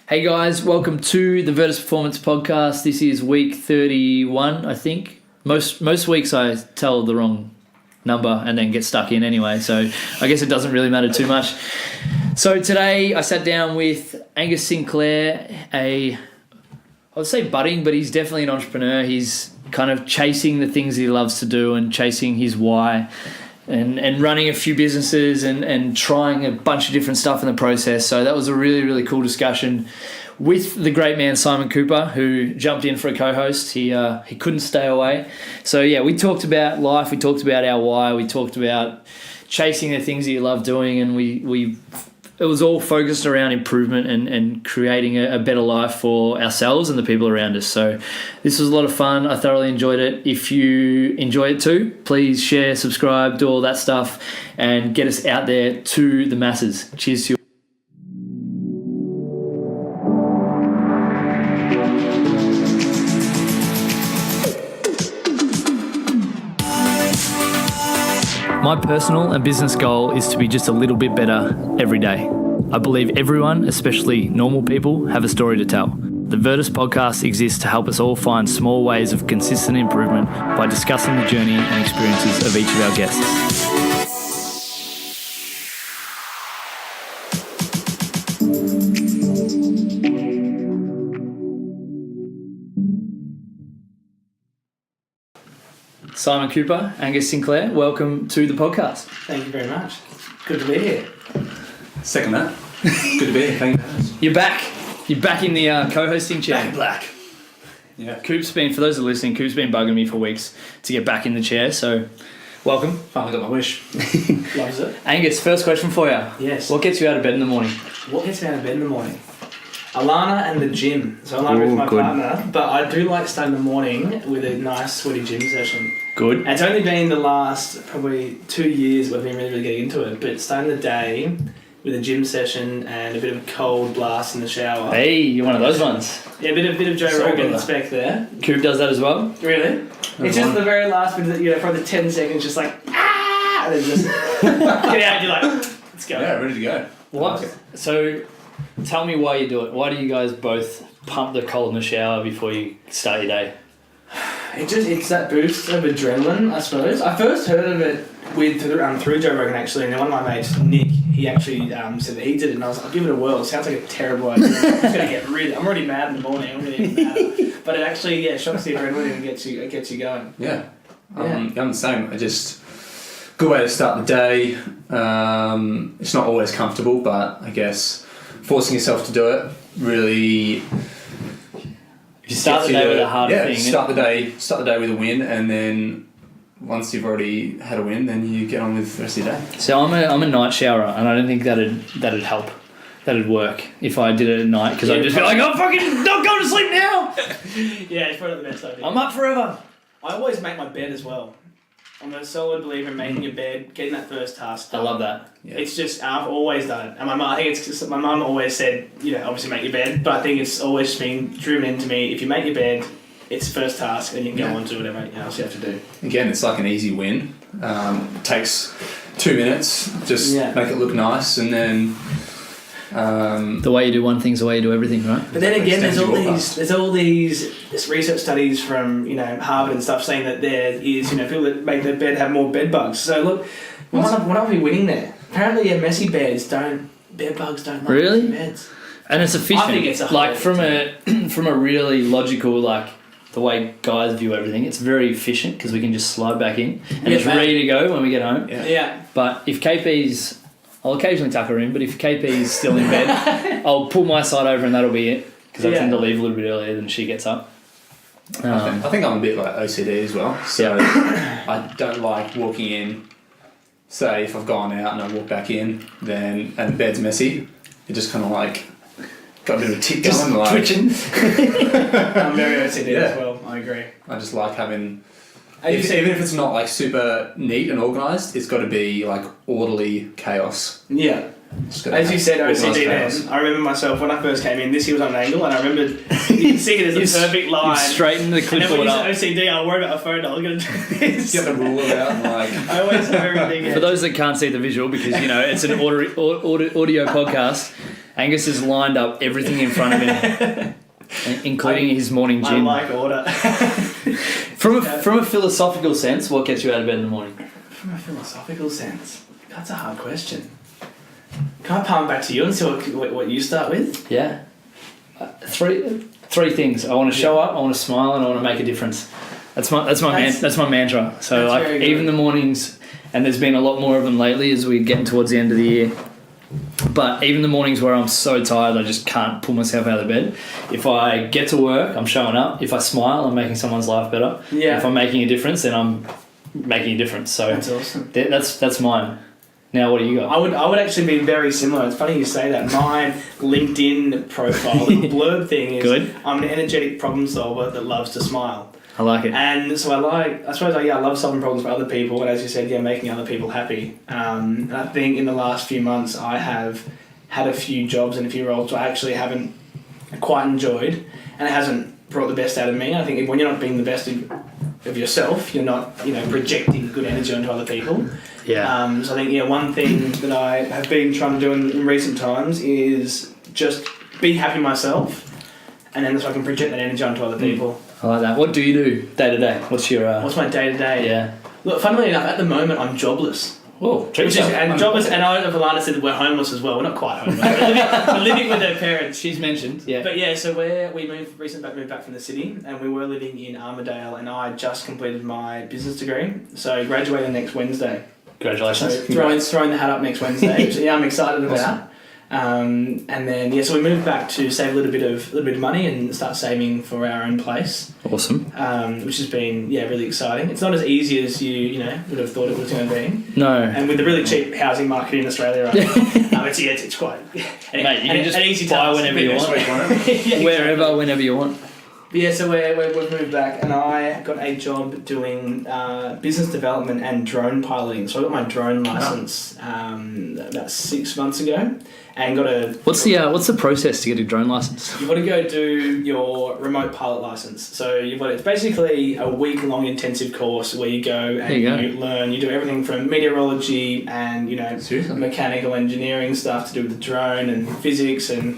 Hey guys, welcome to the Virtus Performance Podcast. This is week 31, I think. Most weeks I tell the wrong number and then get stuck in anyway, so I guess it doesn't really matter too much. So today I sat down with Angus Sinclair, I would say budding, but he's definitely an entrepreneur. He's kind of chasing the things he loves to do and chasing his why. And running a few businesses and trying a bunch of different stuff in the process. So that was a really, really cool discussion with the great man Simon Cooper, who jumped in for a co-host. He couldn't stay away. So yeah, we talked about life, we talked about our why, we talked about chasing the things that you love doing, and it was all focused around improvement and creating a better life for ourselves and the people around us. So this was a lot of fun. I thoroughly enjoyed it. If you enjoy it too, please share, subscribe, do all that stuff and get us out there to the masses. Cheers to you. My personal and business goal is to be just a little bit better every day. I believe everyone, especially normal people, have a story to tell. The Virtus Podcast exists to help us all find small ways of consistent improvement by discussing the journey and experiences of each of our guests. Simon Cooper, Angus Sinclair, welcome to the podcast. Thank you very much. Good to be here. Second that. Good to be here. Thank you. You're back. You're back in the co-hosting chair. Back black. Yeah. Coop's been, for those that are listening, Coop's been bugging me for weeks to get back in the chair, so welcome. Finally got my wish. Loves it. Angus, first question for you. Yes. What gets you out of bed in the morning? What gets me out of bed in the morning? Alana and the gym. So Alana is my partner, but I do like starting the morning with a nice sweaty gym session. Good. And it's only been the last probably 2 years we've been really getting into it, but starting the day with a gym session and a bit of a cold blast in the shower. Hey, you're one of those ones. Yeah, a bit of Joe So Rogan good. spec there. Coop does that as well? Really? It's just the very last bit of the, probably 10 seconds, just like, and then just get out, you're like, let's go. Yeah, ready to go. What? So tell me why you do it. Why do you guys both pump the cold in the shower before you start your day? It's that boost of adrenaline, I suppose. I first heard of it through Joe Rogan actually, and then one of my mates, Nick, he actually said that he did it, and I was like, I'll give it a whirl. It sounds like a terrible idea. I'm already mad in the morning. I'm going to get mad. But it actually, shocks the adrenaline and gets you going. Yeah. I'm the same. Good way to start the day. It's not always comfortable, but I guess forcing yourself to do it really. You start the day with a harder thing. Start the day with a win, and then once you've already had a win, then you get on with the rest of your day. So I'm a night showerer, and I don't think that'd help. That'd work if I did it at night, because I'd just be like, I'm fucking not going to sleep now. Yeah, it's probably the best idea. I'm up forever. I always make my bed as well. I'm a solid believer in making your bed, getting that first task done. I love that. Yeah. It's just, I've always done it. And my mum always said, obviously make your bed, but I think it's always been driven into me, if you make your bed, it's first task, and you can go on to whatever else you have to do. Again, it's like an easy win. It takes 2 minutes, just make it look nice, and then... the way you do one thing's the way you do everything, right? But then again, there's all these research studies from Harvard and stuff saying that there is people that make their bed have more bed bugs. So look, what are we winning there? Apparently, messy bed bugs don't like really beds. And it's efficient. I think it's from a really logical the way guys view everything. It's very efficient because we can just slide back in and it's ready to go when we get home. Yeah. But if KP's I'll occasionally tuck her in, but if KP's still in bed, I'll pull my side over and that'll be it, because I tend to leave a little bit earlier than she gets up. I think I'm a bit like OCD as well, so I don't like walking in. Say if I've gone out and I walk back in, and the bed's messy, it just kind of got a bit of a tick going, twitching. I'm very OCD as well. I agree. I just like having. Even if it's not super neat and organised, it's got to be orderly chaos. Yeah. As you said, OCD then, I remember myself when I first came in, this here was on an angle, and I remember you can see it as a perfect line. You straighten the clipboard up. And then when you said OCD, I'll worry about my phone, I was going to do this. Get the ruler out and I always have everything. For those that can't see the visual, because it's an audio podcast, Angus has lined up everything in front of him, including his morning I gym. like order. From a philosophical sense, what gets you out of bed in the morning? From a philosophical sense, that's a hard question. Can I palm back to you and see what you start with? Yeah. Three things. I want to show up, I want to smile, and I want to make a difference. That's my mantra. So that's like very good. even the mornings, and there's been a lot more of them lately as we're getting towards the end of the year. But even the mornings where I'm so tired I just can't pull myself out of bed. If I get to work, I'm showing up. If I smile, I'm making someone's life better. Yeah. If I'm making a difference, then I'm making a difference. So That's awesome. that's mine. Now what do you got? I would actually be very similar. It's funny you say that. My LinkedIn profile, the blurb thing is Good. I'm an energetic problem solver that loves to smile. I like it. And so I love solving problems for other people, and as you said, making other people happy. And I think in the last few months I have had a few jobs and a few roles I actually haven't quite enjoyed, and it hasn't brought the best out of me. I think when you're not being the best of yourself, you're not projecting good energy onto other people. Yeah. So I think one thing that I have been trying to do in recent times is just be happy myself, and then so I can project that energy onto other people. I like that. What do you do day to day? What's your What's my day to day? Yeah. Look, funnily enough, at the moment I'm jobless. Whoa, treat yourself. Jobless, and I know Valana said we're homeless as well. We're not quite homeless. We're living with her parents. She's mentioned. Yeah. But so we moved back from the city, and we were living in Armadale, and I just completed my business degree, so graduating next Wednesday. Congratulations. So throwing the hat up next Wednesday, which I'm excited about. And then so we moved back to save a little bit of money and start saving for our own place. Awesome. Which has been really exciting. It's not as easy as you would have thought it was going to be. No. And with the really cheap housing market in Australia right now, it's quite. Mate, you can just an easy buy task. whenever you want. Wherever, whenever you want. So we've moved back, and I got a job doing business development and drone piloting. So I got my drone license about 6 months ago, and got a. What's the process to get a drone license? You've got to go do your remote pilot license. So it's basically a week-long intensive course where you go and you learn. You do everything from meteorology and Seriously? mechanical engineering stuff to do with the drone and physics and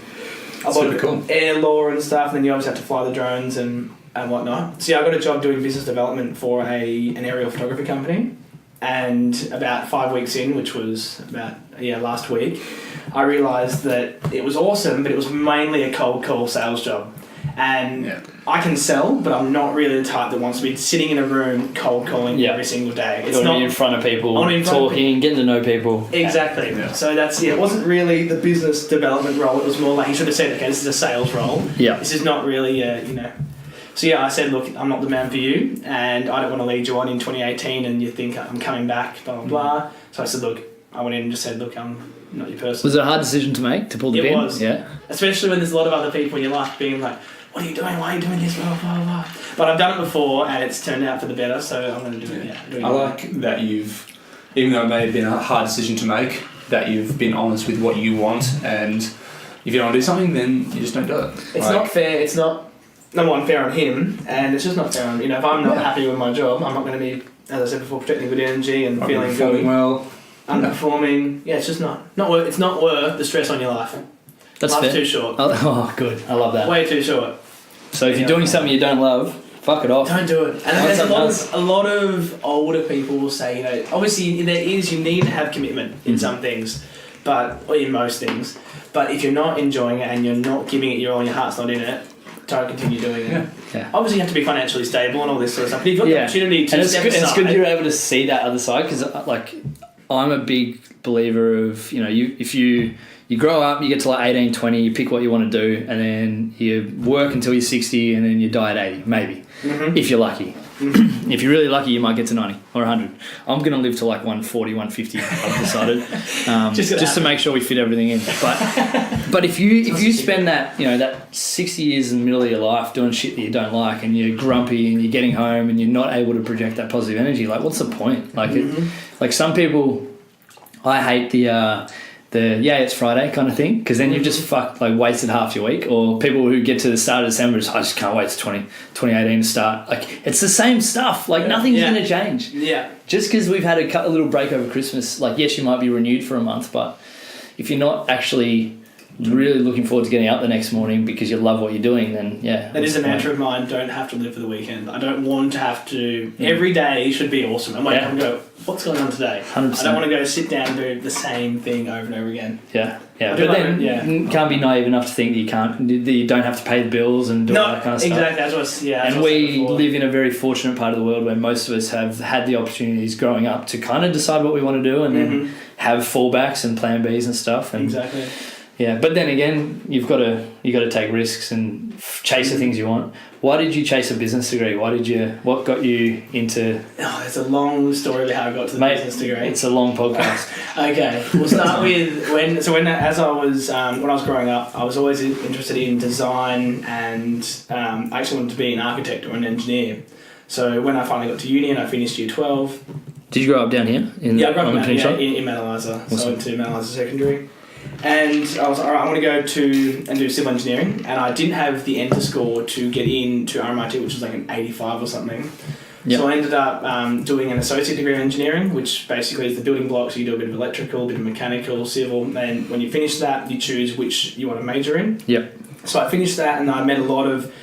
a lot Super of cool. air law and stuff. And then you obviously have to fly the drones and whatnot. So I got a job doing business development for an aerial photography company. And about 5 weeks in, which was about last week, I realised that it was awesome, but it was mainly a cold call sales job. And I can sell, but I'm not really the type that wants to be sitting in a room cold calling every single day. It's not in front of people, talking, getting to know people. Exactly. Yeah. So that's it wasn't really the business development role. It was more like he should have said, okay, this is a sales role. Yeah. This is not really So I said, look, I'm not the man for you, and I don't want to lead you on in 2018 and you think I'm coming back, blah, blah, blah. So I said, look, I went in and just said, look, I'm not your person. Was it a hard decision to make, to pull the pin? It was. Yeah. Especially when there's a lot of other people in your life being like, what are you doing? Why are you doing this? Blah, blah, blah. But I've done it before and it's turned out for the better, so I'm going to do it. I like that you've, even though it may have been a hard decision to make, that you've been honest with what you want, and if you don't want to do something, then you just don't do it. It's not fair. It's not, number one, fair on him, and it's just not fair on, if I'm not happy with my job, I'm not going to be, as I said before, projecting good energy and feeling good. Well. Underperforming. Yeah, it's just not worth. It's not worth the stress on your life. That's Life's fair. too short. Oh, good. I love that. Way too short. So if you're doing something you don't love, fuck it off. Don't do it. And there's a lot of older people will say, obviously you need to have commitment in some things, or in most things. But if you're not enjoying it and you're not giving it your all and your heart's not in it, don't continue doing it. Yeah. Obviously you have to be financially stable and all this sort of stuff. But if you've got the opportunity to and step it's aside, good you're able to see that other side, because I'm a big believer of, if you grow up, you get to 18, 20, you pick what you want to do, and then you work until you're 60, and then you die at 80, maybe, if you're lucky. If you're really lucky, you might get to 90 or 100. I'm going to live to 140, 150, I've decided, just to make sure we fit everything in. But if you spend that 60 years in the middle of your life doing shit that you don't like, and you're grumpy and you're getting home and you're not able to project that positive energy, what's the point? Some people, I hate the it's Friday kind of thing, because then you've just wasted half your week. Or people who get to the start of December, I just can't wait to 2018 to start. It's the same stuff. Nothing's going to change. Yeah. Just because we've had a little break over Christmas, yes, you might be renewed for a month, but if you're not actually really looking forward to getting up the next morning because you love what you're doing, then yeah. That is a mantra of mine. Don't have to live for the weekend. I don't want to have to. Every day should be awesome. And wake up and go, what's going on today? 100%. I don't want to go sit down and do the same thing over and over again. Yeah. But do then like- you can't be naive enough to think that you don't have to pay the bills and do all that kind of stuff. Exactly. That's what's, that's And what I we said before. live in a very fortunate part of the world where most of us have had the opportunities growing up to kind of decide what we want to do and then have fallbacks and plan Bs and stuff. And Exactly. yeah, but then again, you got to take risks and chase the things you want. Why did you chase a business degree? What got you into? Oh, it's a long story about how I got to the business degree. It's a long podcast. Okay, we'll start with when I was growing up, I was always interested in design, and I actually wanted to be an architect or an engineer. So when I finally got to uni and I finished year 12, Did you grow up down here? I grew up on the peninsula? in Mount Eliza. Awesome. So I went to Mount Eliza Secondary. And I was like, all right, I want to go to and do civil engineering. And I didn't have the enter score to get into RMIT, which was like an 85 or something. Yep. So I ended up doing an associate degree in engineering, which basically is the building blocks. You do a bit of electrical, a bit of mechanical, civil. And when you finish that, you choose which you want to major in. Yep. So I finished that and I met a lot of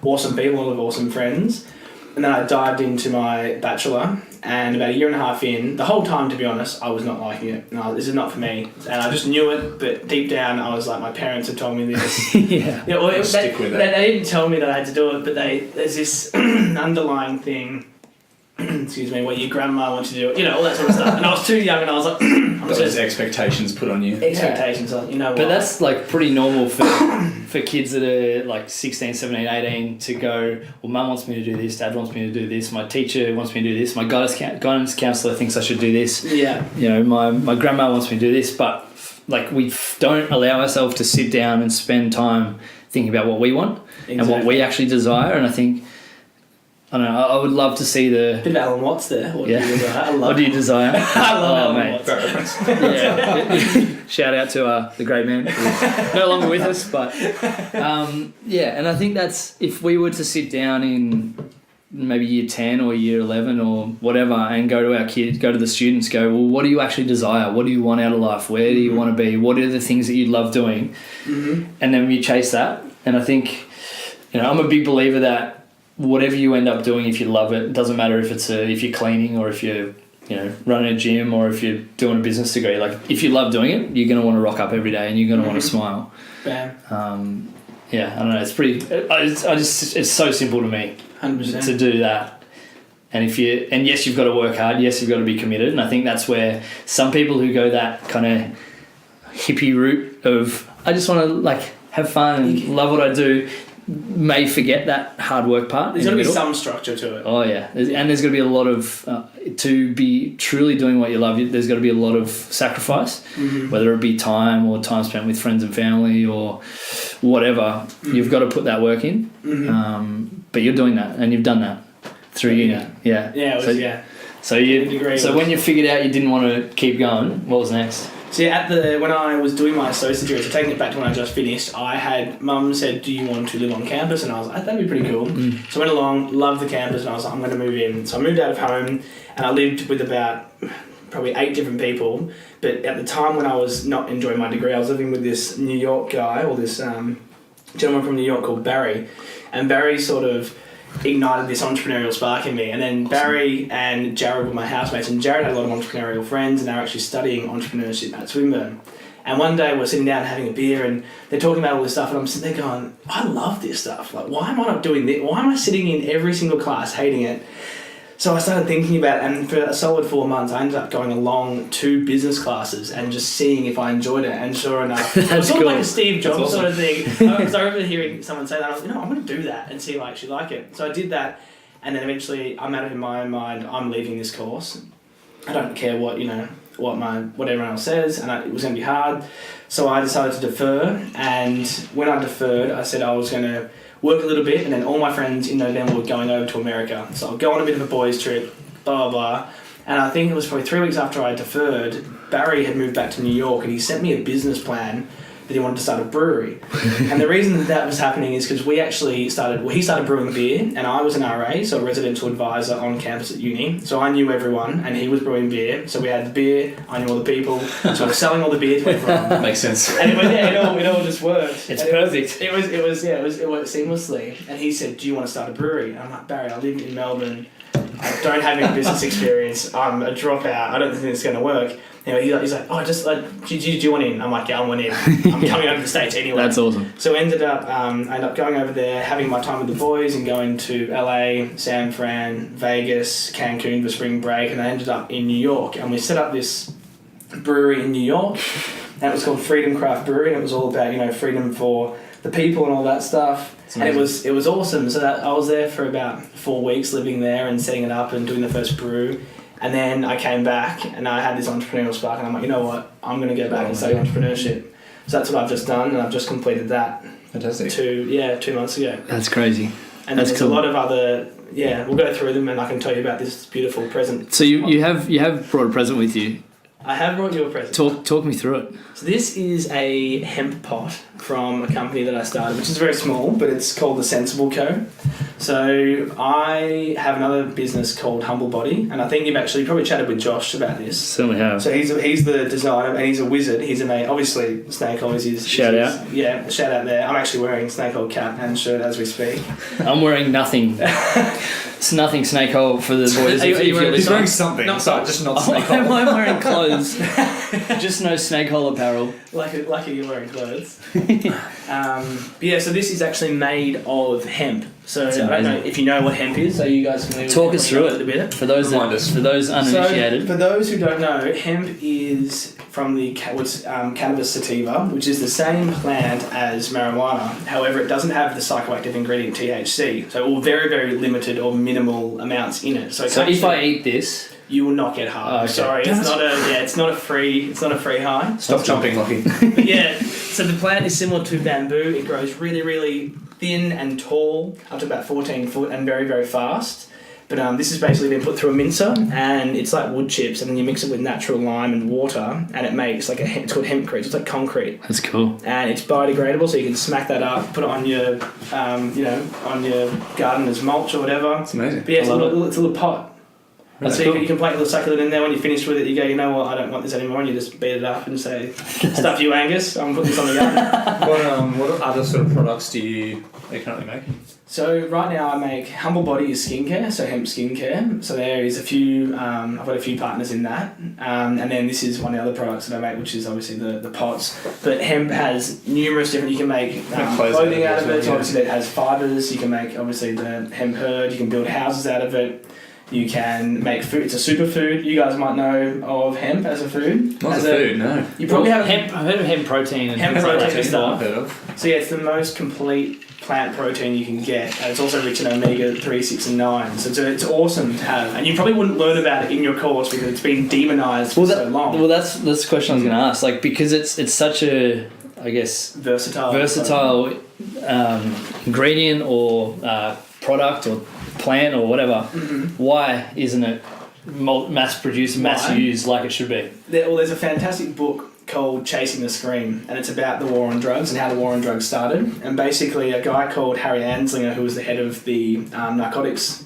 awesome people, a lot of awesome friends. And then I dived into my bachelor, and about a year and a half in, the whole time, to be honest, I was not liking it. No, this is not for me. And I just knew it, but deep down, I was like, my parents had told me this. Yeah. Yeah, well, Stick with it. they didn't tell me that I had to do it, but there's this underlying thing, excuse me, where your grandma wants you to do it, all that sort of stuff. And I was too young, and I was like, I'm Those just expectations put on you. expectations, like, you know what? But that's like pretty normal for kids that are like 16, 17, 18 to go, well, mum wants me to do this, dad wants me to do this, my teacher wants me to do this, my guidance counsellor thinks I should do this. Yeah. My grandma wants me to do this, but like we don't allow ourselves to sit down and spend time thinking about what we want and what we actually desire. And I think, I don't know, I would love to see Bit of Alan Watts there. What do you desire? I love What do you desire? I love Alan mate. Watts. Great reference. Yeah. Shout out to the great man who's no longer with us, but and I think that's, if we were to sit down in maybe year 10 or year 11 or whatever and go to our kids, go to the students, go, well, what do you actually desire? What do you want out of life? Where do you want to be? What are the things that you love doing? And then you chase that. And I think, I'm a big believer that whatever you end up doing, if you love it, doesn't matter if you're cleaning or if you're running a gym or if you're doing a business degree. Like, if you love doing it, you're going to want to rock up every day and you're going to want to smile. Bam. I don't know. It's pretty. It's so simple to me 100%. to do that. And yes, you've got to work hard. Yes, you've got to be committed. And I think that's where some people who go that kind of hippie route of, I just want to like have fun and love what I do, may forget that hard work part. There's got to be some structure to it. Oh yeah, and there's got to be a lot of to be truly doing what you love. There's got to be a lot of sacrifice, whether it be time or time spent with friends and family or whatever. You've got to put that work in. But you're doing that, and you've done that through uni. Yeah. Yeah. It was, So when you figured out you didn't want to keep going, what was next? So when I was doing my associate degree, so taking it back to when I just finished, Mum said, do you want to live on campus? And I was like, that'd be pretty cool. So I went along, loved the campus, and I was like, I'm going to move in. So I moved out of home, and I lived with about probably 8 different people. But at the time when I was not enjoying my degree, I was living with this New York guy, or this gentleman from New York called Barry. And Barry sort of ignited this entrepreneurial spark in me. And then Barry and Jared were my housemates, and Jared had a lot of entrepreneurial friends, and they were actually studying entrepreneurship at Swinburne. And one day we're sitting down having a beer, and they're talking about all this stuff, and I'm sitting there going, I love this stuff. Like, why am I not doing this? Why am I sitting in every single class hating it? So I started thinking about it, and for a solid 4 months, I ended up going along to business classes and just seeing if I enjoyed it. And sure enough, it was sort of like a Steve Jobs sort of thing. Because I remember hearing someone say that, I was like, I'm going to do that and see if I actually like it. So I did that, and then eventually I made it in my own mind, I'm leaving this course. I don't care what everyone else says, and it was going to be hard. So I decided to defer, and when I deferred, I said I was going to work a little bit, and then all my friends in November were going over to America. So I'll go on a bit of a boys' trip, blah, blah, blah. And I think it was probably 3 weeks after I deferred, Barry had moved back to New York, and he sent me a business plan that he wanted to start a brewery. And the reason that was happening is because he started brewing beer, and I was an RA, so a residential advisor on campus at uni. So I knew everyone, and he was brewing beer. So we had the beer, I knew all the people, so I was selling all the beer to everyone. Makes sense. And it all just worked. It's And perfect. It worked seamlessly. And he said, "Do you want to start a brewery?" And I'm like, "Barry, I live in Melbourne. I don't have any business experience. I'm a dropout. I don't think it's going to work." Anyway, he's like, "Oh, just do you want in?" I'm like, "Yeah, I want in. I'm coming over to the States anyway." That's awesome. So I ended up going over there, having my time with the boys, and going to LA, San Fran, Vegas, Cancun for spring break, and I ended up in New York. And we set up this brewery in New York, and it was called Freedom Craft Brewery, and it was all about freedom for the people and all that stuff. And it was awesome. So I was there for about 4 weeks, living there and setting it up and doing the first brew. And then I came back and I had this entrepreneurial spark, and I'm like, you know what, I'm going to go back and study entrepreneurship. So that's what I've just done, and I've just completed that. Fantastic. 2 months ago. That's crazy. And That's there's cool. a lot of other, we'll go through them, and I can tell you about this beautiful present. So you have brought a present with you. I have brought you a present. Talk me through it. So this is a hemp pot from a company that I started, which is very small, but it's called the Sensible Co. So I have another business called Humble Body, and I think you've actually probably chatted with Josh about this. Certainly have. So he's the designer, and he's a wizard. He's obviously Snake Oil is his... Shout out. Yeah, shout out there. I'm actually wearing Snake Oil cap and shirt as we speak. I'm wearing nothing. It's nothing snake hole for the boys. Are you if you're wearing- He's listening. wearing something. No, so just not Oh, snake I'm hole. wearing clothes. Just no snake hole apparel. Lucky you're wearing clothes. So this is actually made of hemp. So That's I don't know amazing. if you know what hemp is. Are you guys familiar with Talk hemp? us through A it little bit. for those Remind us. uninitiated. So, for those who don't know, hemp is from the cannabis sativa, which is the same plant as marijuana. However, it doesn't have the psychoactive ingredient THC, so all very, very limited or minimal amounts in it. So if I eat this, you will not get high. Oh, okay. Sorry, it's not a free high. Stop jumping, Lockie. But yeah, so the plant is similar to bamboo. It grows really, really thin and tall, up to about 14 foot, and very, very fast. But this has basically been put through a mincer, and it's like wood chips, and then you mix it with natural lime and water, and it makes it's called hempcrete. It's like concrete, that's cool. and it's biodegradable, so you can smack that up, put it on your, on your garden as mulch or whatever. It's amazing. But yeah, it's I a love little pot. That's So cool. you can plant a little succulent in there. When you're finished with it, you go, you know what, I don't want this anymore, and you just beat it up and say, stuff you, Angus, I'm putting this on the garden. What other sort of products are you currently making? So right now I make Humble Body is skincare, so hemp skincare. So there is a few, I've got a few partners in that. And then this is one of the other products that I make, which is obviously the pots. But hemp has numerous different, you can make clothing out of it. So obviously it has fibres, you can make obviously the hemp herd, you can build houses out of it. You can make food, it's a superfood. You guys might know of hemp as a food. Not as a food, no. You probably have hemp. I've heard of hemp protein and Hemp things like protein that. is stuff. I've heard of. So yeah, it's the most complete plant protein you can get, and it's also rich in omega 3, 6, and 9. So it's awesome to have, and you probably wouldn't learn about it in your course because it's been demonized for so long. Well, that's the question I was going to ask. Like, because it's such a, I guess, versatile ingredient or product or plant or whatever. Mm-hmm. Why isn't it mass produced, mass Why? used like it should be? There's a fantastic book called Chasing the Scream, and it's about the war on drugs and how the war on drugs started. And basically, a guy called Harry Anslinger, who was the head of the narcotics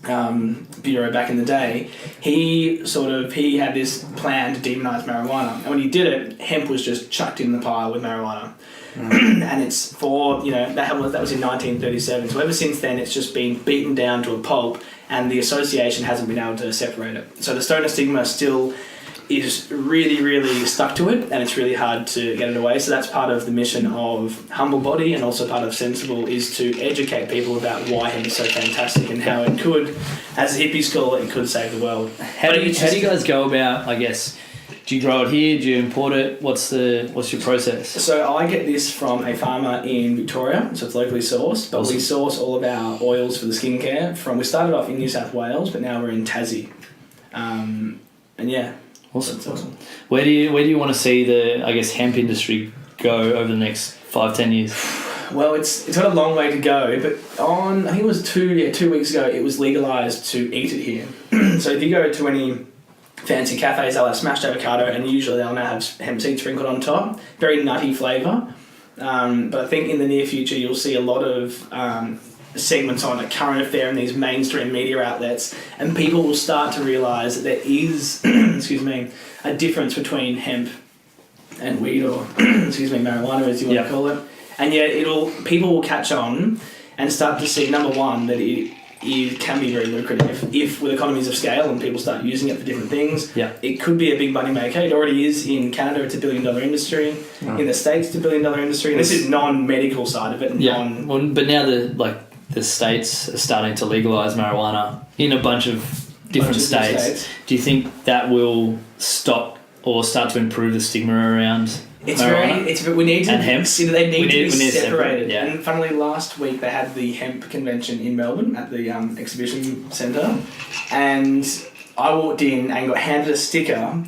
bureau back in the day, he had this plan to demonize marijuana, and when he did it, hemp was just chucked in the pile with marijuana. And it's for, that was in 1937, so ever since then it's just been beaten down to a pulp, and the association hasn't been able to separate it. So the stoner stigma still is really, really stuck to it, and it's really hard to get it away. So that's part of the mission of Humble Body, and also part of Sensible, is to educate people about why hemp is so fantastic and how it could, as a hippie school, it could save the world. How do you guys go about, I guess, do you grow it here, do you import it, what's your process? So I get this from a farmer in Victoria, so it's locally sourced, but Awesome. we source all of our oils for the skincare we started off in New South Wales, but now we're in Tassie. And yeah. Awesome. That's awesome. Where do you want to see the, I guess, hemp industry go over the next 5-10 years? Well, it's got a long way to go, but I think it was 2 weeks ago, it was legalised to eat it here. So if you go to any fancy cafes, they'll have smashed avocado, and usually they'll now have hemp seed sprinkled on top. Very nutty flavour. But I think in the near future you'll see a lot of segments on a current affair in these mainstream media outlets, and people will start to realise that there is, excuse me, a difference between hemp and weed, or excuse me, marijuana, as you want to call it. And yet people will catch on and start to see, number one, that it can be very lucrative if with economies of scale and people start using it for different things. Yeah. It could be a big money maker. It already is in Canada. It's $1 billion industry. In the States, it's $1 billion industry. And this is non-medical side of it. But now the states are starting to legalise marijuana in a bunch of different states. Do you think that will stop or start to improve the stigma around marijuana? We need to, and hemp? They need to be separated. Yeah. And funnily, last week they had the hemp convention in Melbourne at the exhibition centre, and I walked in and got handed a sticker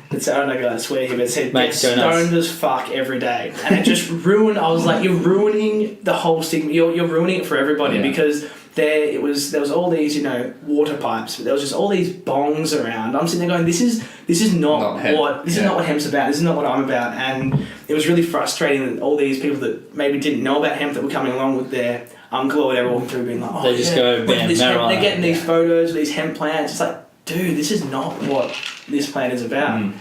that said, I don't know, guys, I swear here, but it said, get stoned as fuck every day. And it just ruined, I was like, you're ruining the whole stigma, you're ruining it for everybody, because there was all these, water pipes, but there was just all these bongs around. I'm sitting there going, this is not what hemp's about. This is not what I'm about. And it was really frustrating that all these people that maybe didn't know about hemp that were coming along with their uncle or whatever walking through, being like, they just go, bam, marijuana. They're getting these photos of these hemp plants. It's like, dude, this is not what this plant is about.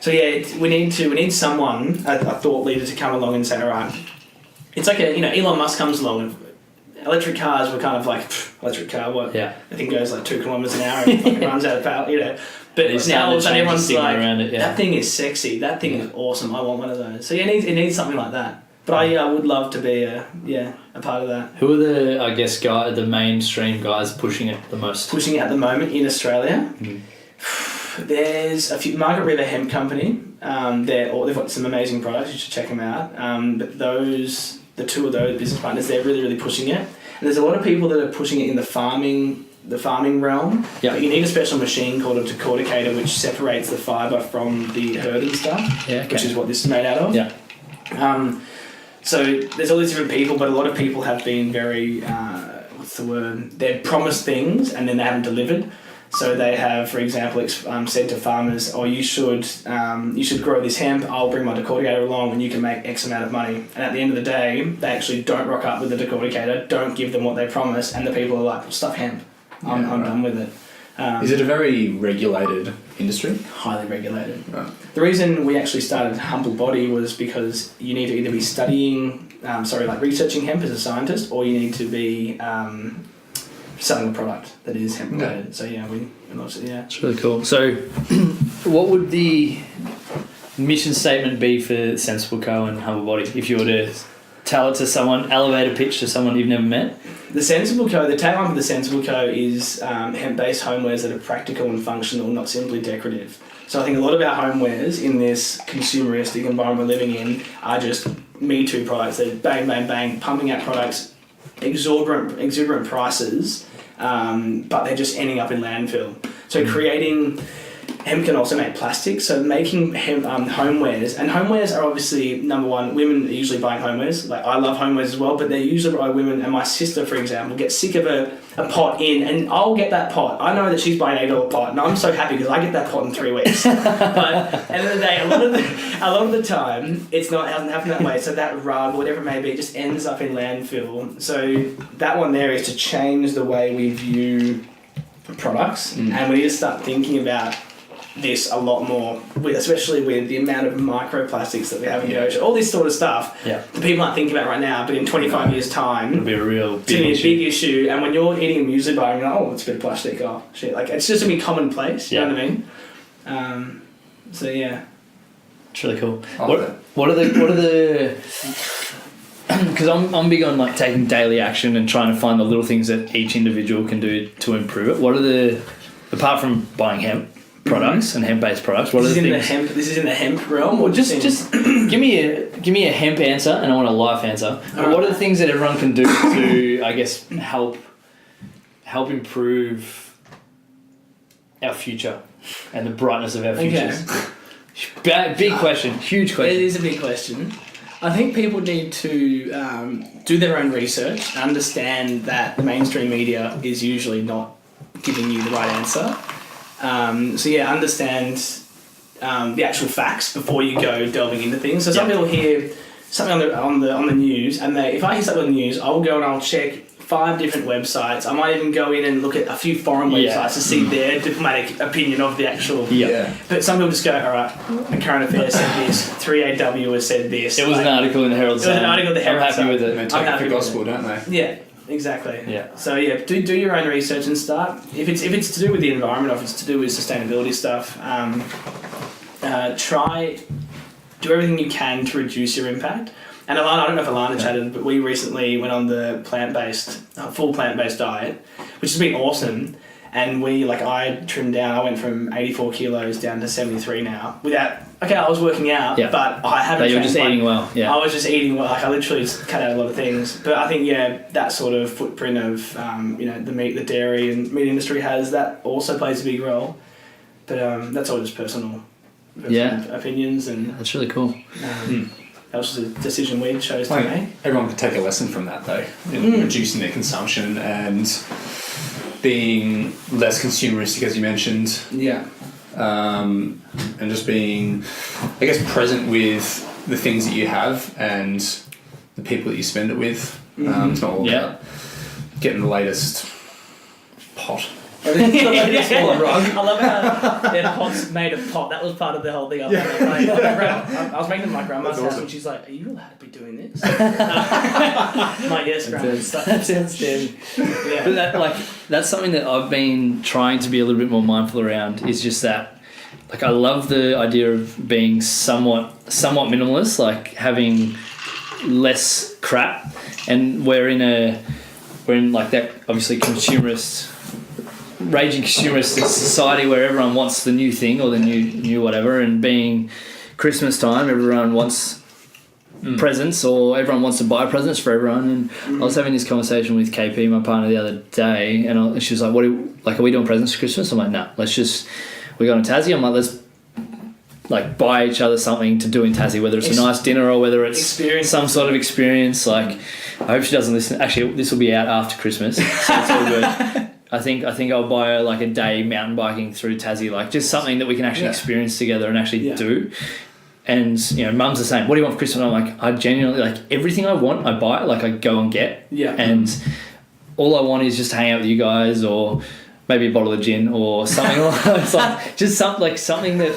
So we need someone, a thought leader, to come along and say, all right, it's like Elon Musk comes along and electric cars were kind of like, electric car, what? Yeah. I think goes like 2 kilometres an hour and fucking runs out of power, But now all of a sudden everyone's like, that thing is sexy, that thing is awesome, I want one of those. So it needs something like that. But I would love to be a part of that. Who are the mainstream guys pushing it the most? Pushing it at the moment in Australia? There's a few. Margaret River Hemp Company. They've got some amazing products. You should check them out. But the two of those business partners, they're really, really pushing it. And there's a lot of people that are pushing it in the farming realm. Yeah. But you need a special machine called a decorticator, which separates the fibre from the herd and stuff. Yeah. Okay. Which is what this is made out of. Yeah. So there's all these different people, but a lot of people have been very, they've promised things and then they haven't delivered. So they have, for example, said to farmers, you should grow this hemp, I'll bring my decorticator along and you can make X amount of money. And at the end of the day, they actually don't rock up with the decorticator, don't give them what they promise, and the people are like, well, stuff hemp. I'm done with it. Is it a very regulated industry? Highly regulated. Right. The reason we actually started Humble Body was because you need to either be researching hemp as a scientist, or you need to be selling a product that is hemp related. Yeah. So it's really cool. So what would the mission statement be for Sensible Co and Humble Body if you were to tell it to someone, elevator pitch to someone you've never met? The Sensible Co, the tagline for the Sensible Co is hemp-based homewares that are practical and functional, not simply decorative. So I think a lot of our homewares in this consumeristic environment we're living in are just Me Too products. They're bang, bang, bang, pumping out products, exuberant prices, but they're just ending up in landfill. So creating... Hemp can also make plastic, so making hemp homewares, and homewares are obviously, number one, women are usually buying homewares. Like, I love homewares as well, but they're usually by women, and my sister, for example, gets sick of a pot in, and I'll get that pot. I know that she's buying an $8 pot, and I'm so happy because I get that pot in 3 weeks. But at the end of the day, a lot of the time, it hasn't happened that way, so that rug, whatever it may be, just ends up in landfill. So that one there is to change the way we view products, and we need to start thinking about this a lot more, especially with the amount of microplastics that we have in the ocean, all this sort of stuff that people aren't thinking about right now, but in 25 years' time it'll be a real big issue. And when you're eating a muesli bar and you're like, it's a bit of plastic, shit, like, it's just gonna be commonplace. You know what I mean? So yeah, it's really cool. What are the because I'm big on like taking daily action and trying to find the little things that each individual can do to improve it. What are apart from buying hemp products and hemp-based products, what are the things? This is in the hemp realm, or just give me a hemp answer, and I want a life answer. What are the things that everyone can do to, I guess, help improve our future and the brightness of our futures? Okay. Big question, huge question. It is a big question. I think people need to do their own research, understand that the mainstream media is usually not giving you the right answer. So yeah, understand the actual facts before you go delving into things. So some people hear something on the news, and if I hear something on the news, I'll go and I'll check 5 different websites. I might even go in and look at a few foreign websites to see their diplomatic opinion of the actual. Yeah. But some people just go, all right, the current affairs said this, 3AW has said this. It was an article in the Herald Sun. It was an article in the Herald I'm Sun. happy with it. They take it for gospel, don't they? Yeah, exactly. Yeah. So yeah, do your own research and start. If it's to do with the environment, or if it's to do with sustainability stuff, do everything you can to reduce your impact. And Alana, I don't know if Alana chatted, but we recently went on the full plant-based diet, which has been awesome. And I trimmed down. I went from 84 kilos down to 73 now. I was working out, but I haven't. But you're just eating well. Yeah. I was just eating well. I literally just cut out a lot of things. But I think that sort of footprint of the meat, the dairy, and meat industry that also plays a big role. But that's all just personal opinions, and that's really cool. That was just a decision we chose to make. Everyone could take a lesson from that, though, in reducing their consumption and being less consumeristic, as you mentioned. Yeah. And just being, I guess, present with the things that you have and the people that you spend it with. It's not all about getting the latest pot. I love how their pot's made of pot. That was part of the whole thing. I was making them at my grandma's house, and she's like, "Are you allowed to be doing this?" I'm like, "Yes, grandma." That sounds scary. Yeah. But that's something that I've been trying to be a little bit more mindful around. Is just that, I love the idea of being somewhat minimalist, like having less crap, and we're in that obviously raging consumerist society where everyone wants the new thing or the new whatever, and being Christmas time, everyone wants presents, or everyone wants to buy presents for everyone. And I was having this conversation with KP, my partner, the other day, and she was like, are we doing presents for Christmas? I'm like, no, we're going to Tassie. I'm like, let's buy each other something to do in Tassie, whether it's a nice dinner or whether it's some sort of experience. I hope she doesn't listen. Actually, this will be out after Christmas, so it's all good. I think I'll buy her a day mountain biking through Tassie, just something that we can actually experience together and actually do. And Mum's the same. What do you want for Christmas? And I'm like, I genuinely everything I want, I buy. I go and get. Yeah. And all I want is just to hang out with you guys, or maybe a bottle of gin or something. It's just something that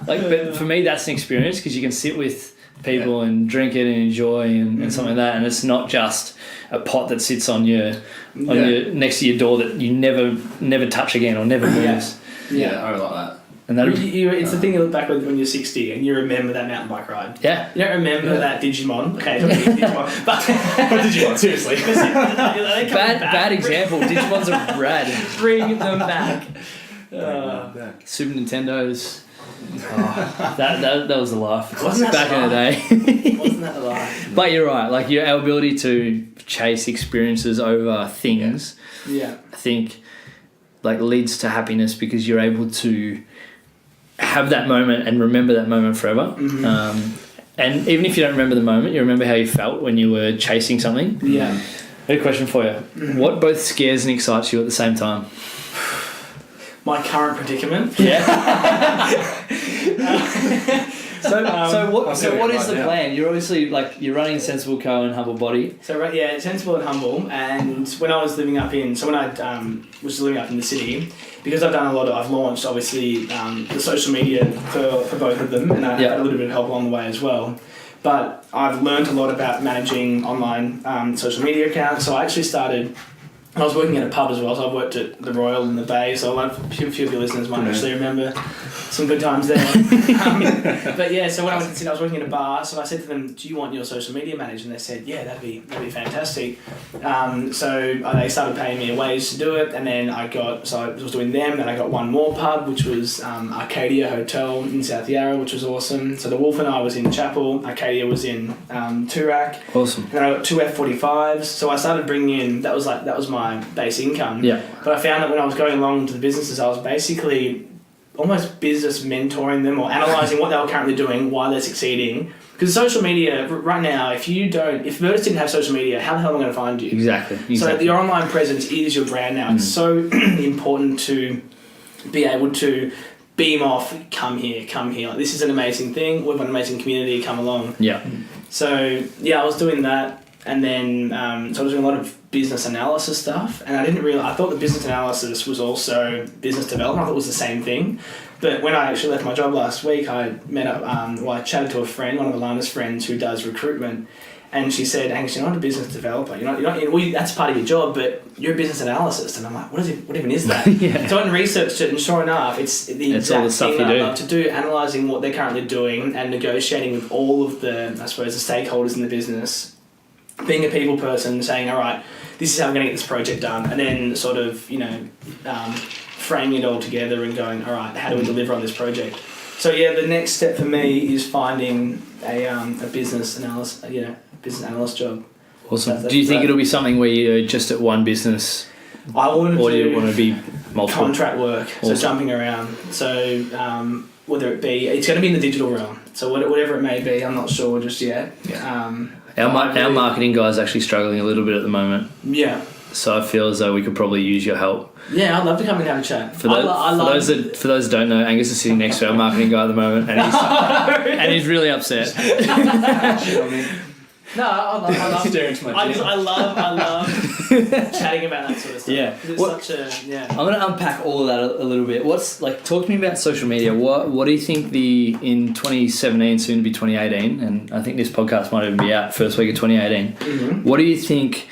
But for me, that's an experience, because you can sit with people and drink it and enjoy and something like that, and it's not just a pot that sits on your next to your door that you never touch again or never moves. Yeah, I like that. And that it's the thing you look back when you're 60 and you remember that mountain bike ride. Yeah. You don't remember that Digimon. Okay, Digimon. But Digimon, seriously. Bad example. Digimons are rad. Bring them back. Super Nintendos. That was the life. Wasn't that back in the day? Wasn't that the life? But you're right. Our ability to chase experiences over things, I think, leads to happiness, because you're able to have that moment and remember that moment forever. And even if you don't remember the moment, you remember how you felt when you were chasing something. Yeah. I have a question for you. What both scares and excites you at the same time? My current predicament. Yeah. So what is the plan? You're obviously you're running Sensible Co and Humble Body. So Sensible and Humble. And when I was living up in, was living up in the city, because I've launched obviously the social media for both of them, and I had a little bit of help along the way as well. But I've learned a lot about managing online social media accounts. So I actually started. I was working at a pub as well, so I worked at the Royal in the Bay, so a few of your listeners might actually remember some good times there. But yeah, so when I went to Sydney, I was working in a bar, so I said to them, do you want your social media managed? And they said, yeah, that'd be fantastic. So they started paying me a wage to do it, and then I was doing them, then I got one more pub, which was Arcadia Hotel in South Yarra, which was awesome. So the Wolf and I was in Chapel, Arcadia was in Toorak. Awesome. And I got 2 F45s, so I started bringing in, that was my base income. Yeah. But I found that when I was going along to the businesses, I was basically almost business mentoring them or analysing what they were currently doing, why they're succeeding. Because social media, right now, if Vertus didn't have social media, how the hell am I going to find you? Exactly. So your online presence is your brand now. It's so important to be able to beam off, come here, like, this is an amazing thing, we've got an amazing community, come along. Yeah. So yeah, I was doing that, and then so I was doing a lot of business analysis stuff, and I thought the business analysis was also business development. I thought it was the same thing. But when I actually left my job last week, I met up, I chatted to a friend, one of Alana's friends who does recruitment, and she said, Angus, you're not a business developer. That's part of your job, but you're a business analyst. And I'm like, what even is that? Yeah. So I went and researched it, and sure enough, it's the exact all the stuff thing you that I do. love to do, analysing what they're currently doing and negotiating with all of the, I suppose, the stakeholders in the business, being a people person, saying, all right, this is how we're going to get this project done, and then sort of, framing it all together and going, all right, how do we deliver on this project? So yeah, the next step for me is finding a business analyst, business analyst job. Awesome. Do you think it'll be something where you're just at one business, I want to or do you want to be multiple? Contract work, Awesome. so jumping around. So whether it be, it's going to be in the digital realm. So whatever it may be, I'm not sure just yet. Yeah. Our marketing guy's actually struggling a little bit at the moment, Yeah. so I feel as though we could probably use your help. Yeah, I'd love to come and have a chat. For those that don't know, Angus is sitting next to our marketing guy at the moment, and he's really upset. No, I love Staring into my gym. I love chatting about that sort of stuff. Yeah. It's I'm going to unpack all of that a little bit. Talk to me about social media. What do you think in 2017, soon to be 2018, and I think this podcast might even be out first week of 2018. Mm-hmm. What do you think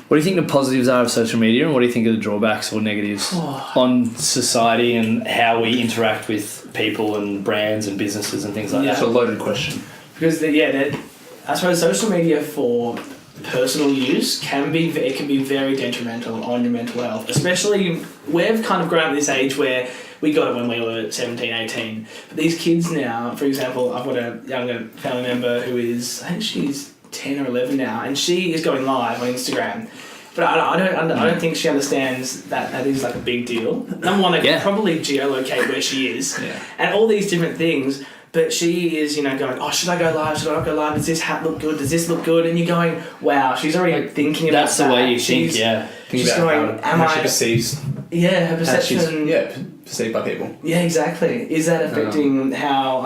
the positives are of social media, and what do you think of the drawbacks or negatives on society and how we interact with people and brands and businesses and things like That's that? a loaded question. Because I suppose social media for personal use can be very detrimental on your mental health. Especially, we've kind of grown up at this age where we got it when we were 17, 18. But these kids now, for example, I've got a younger family member who is, I think she's 10 or 11 now, and she is going live on Instagram. But I don't think she understands that is like a big deal. Number one, they can probably geolocate where she is, and all these different things. But she is, going, oh, should I go live? Should I not go live? Does this hat look good? Does this look good? And you're going, wow, she's already thinking about That's the way you think, yeah. She's going, how she perceives. Yeah, her perception. Perceived by people. Yeah, exactly. Is that affecting how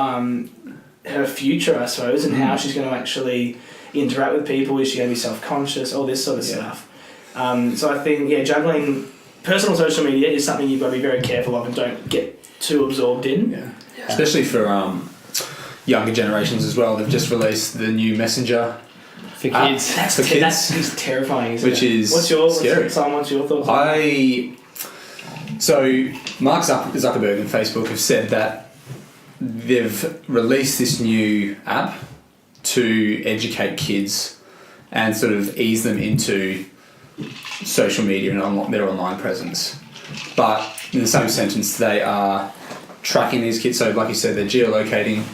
her future, I suppose, and how she's going to actually interact with people? Is she going to be self-conscious? All this sort of stuff. So I think, juggling personal social media is something you've got to be very careful of and don't get too absorbed in. Yeah. Especially for younger generations as well. They've just released the new Messenger For kids. That is terrifying, isn't which it? is scary. scary. What's your thoughts? So Mark Zuckerberg and Facebook have said that they've released this new app to educate kids and sort of ease them into social media and their online presence. But in the same sentence, they are tracking these kids. So like you said, they're geolocating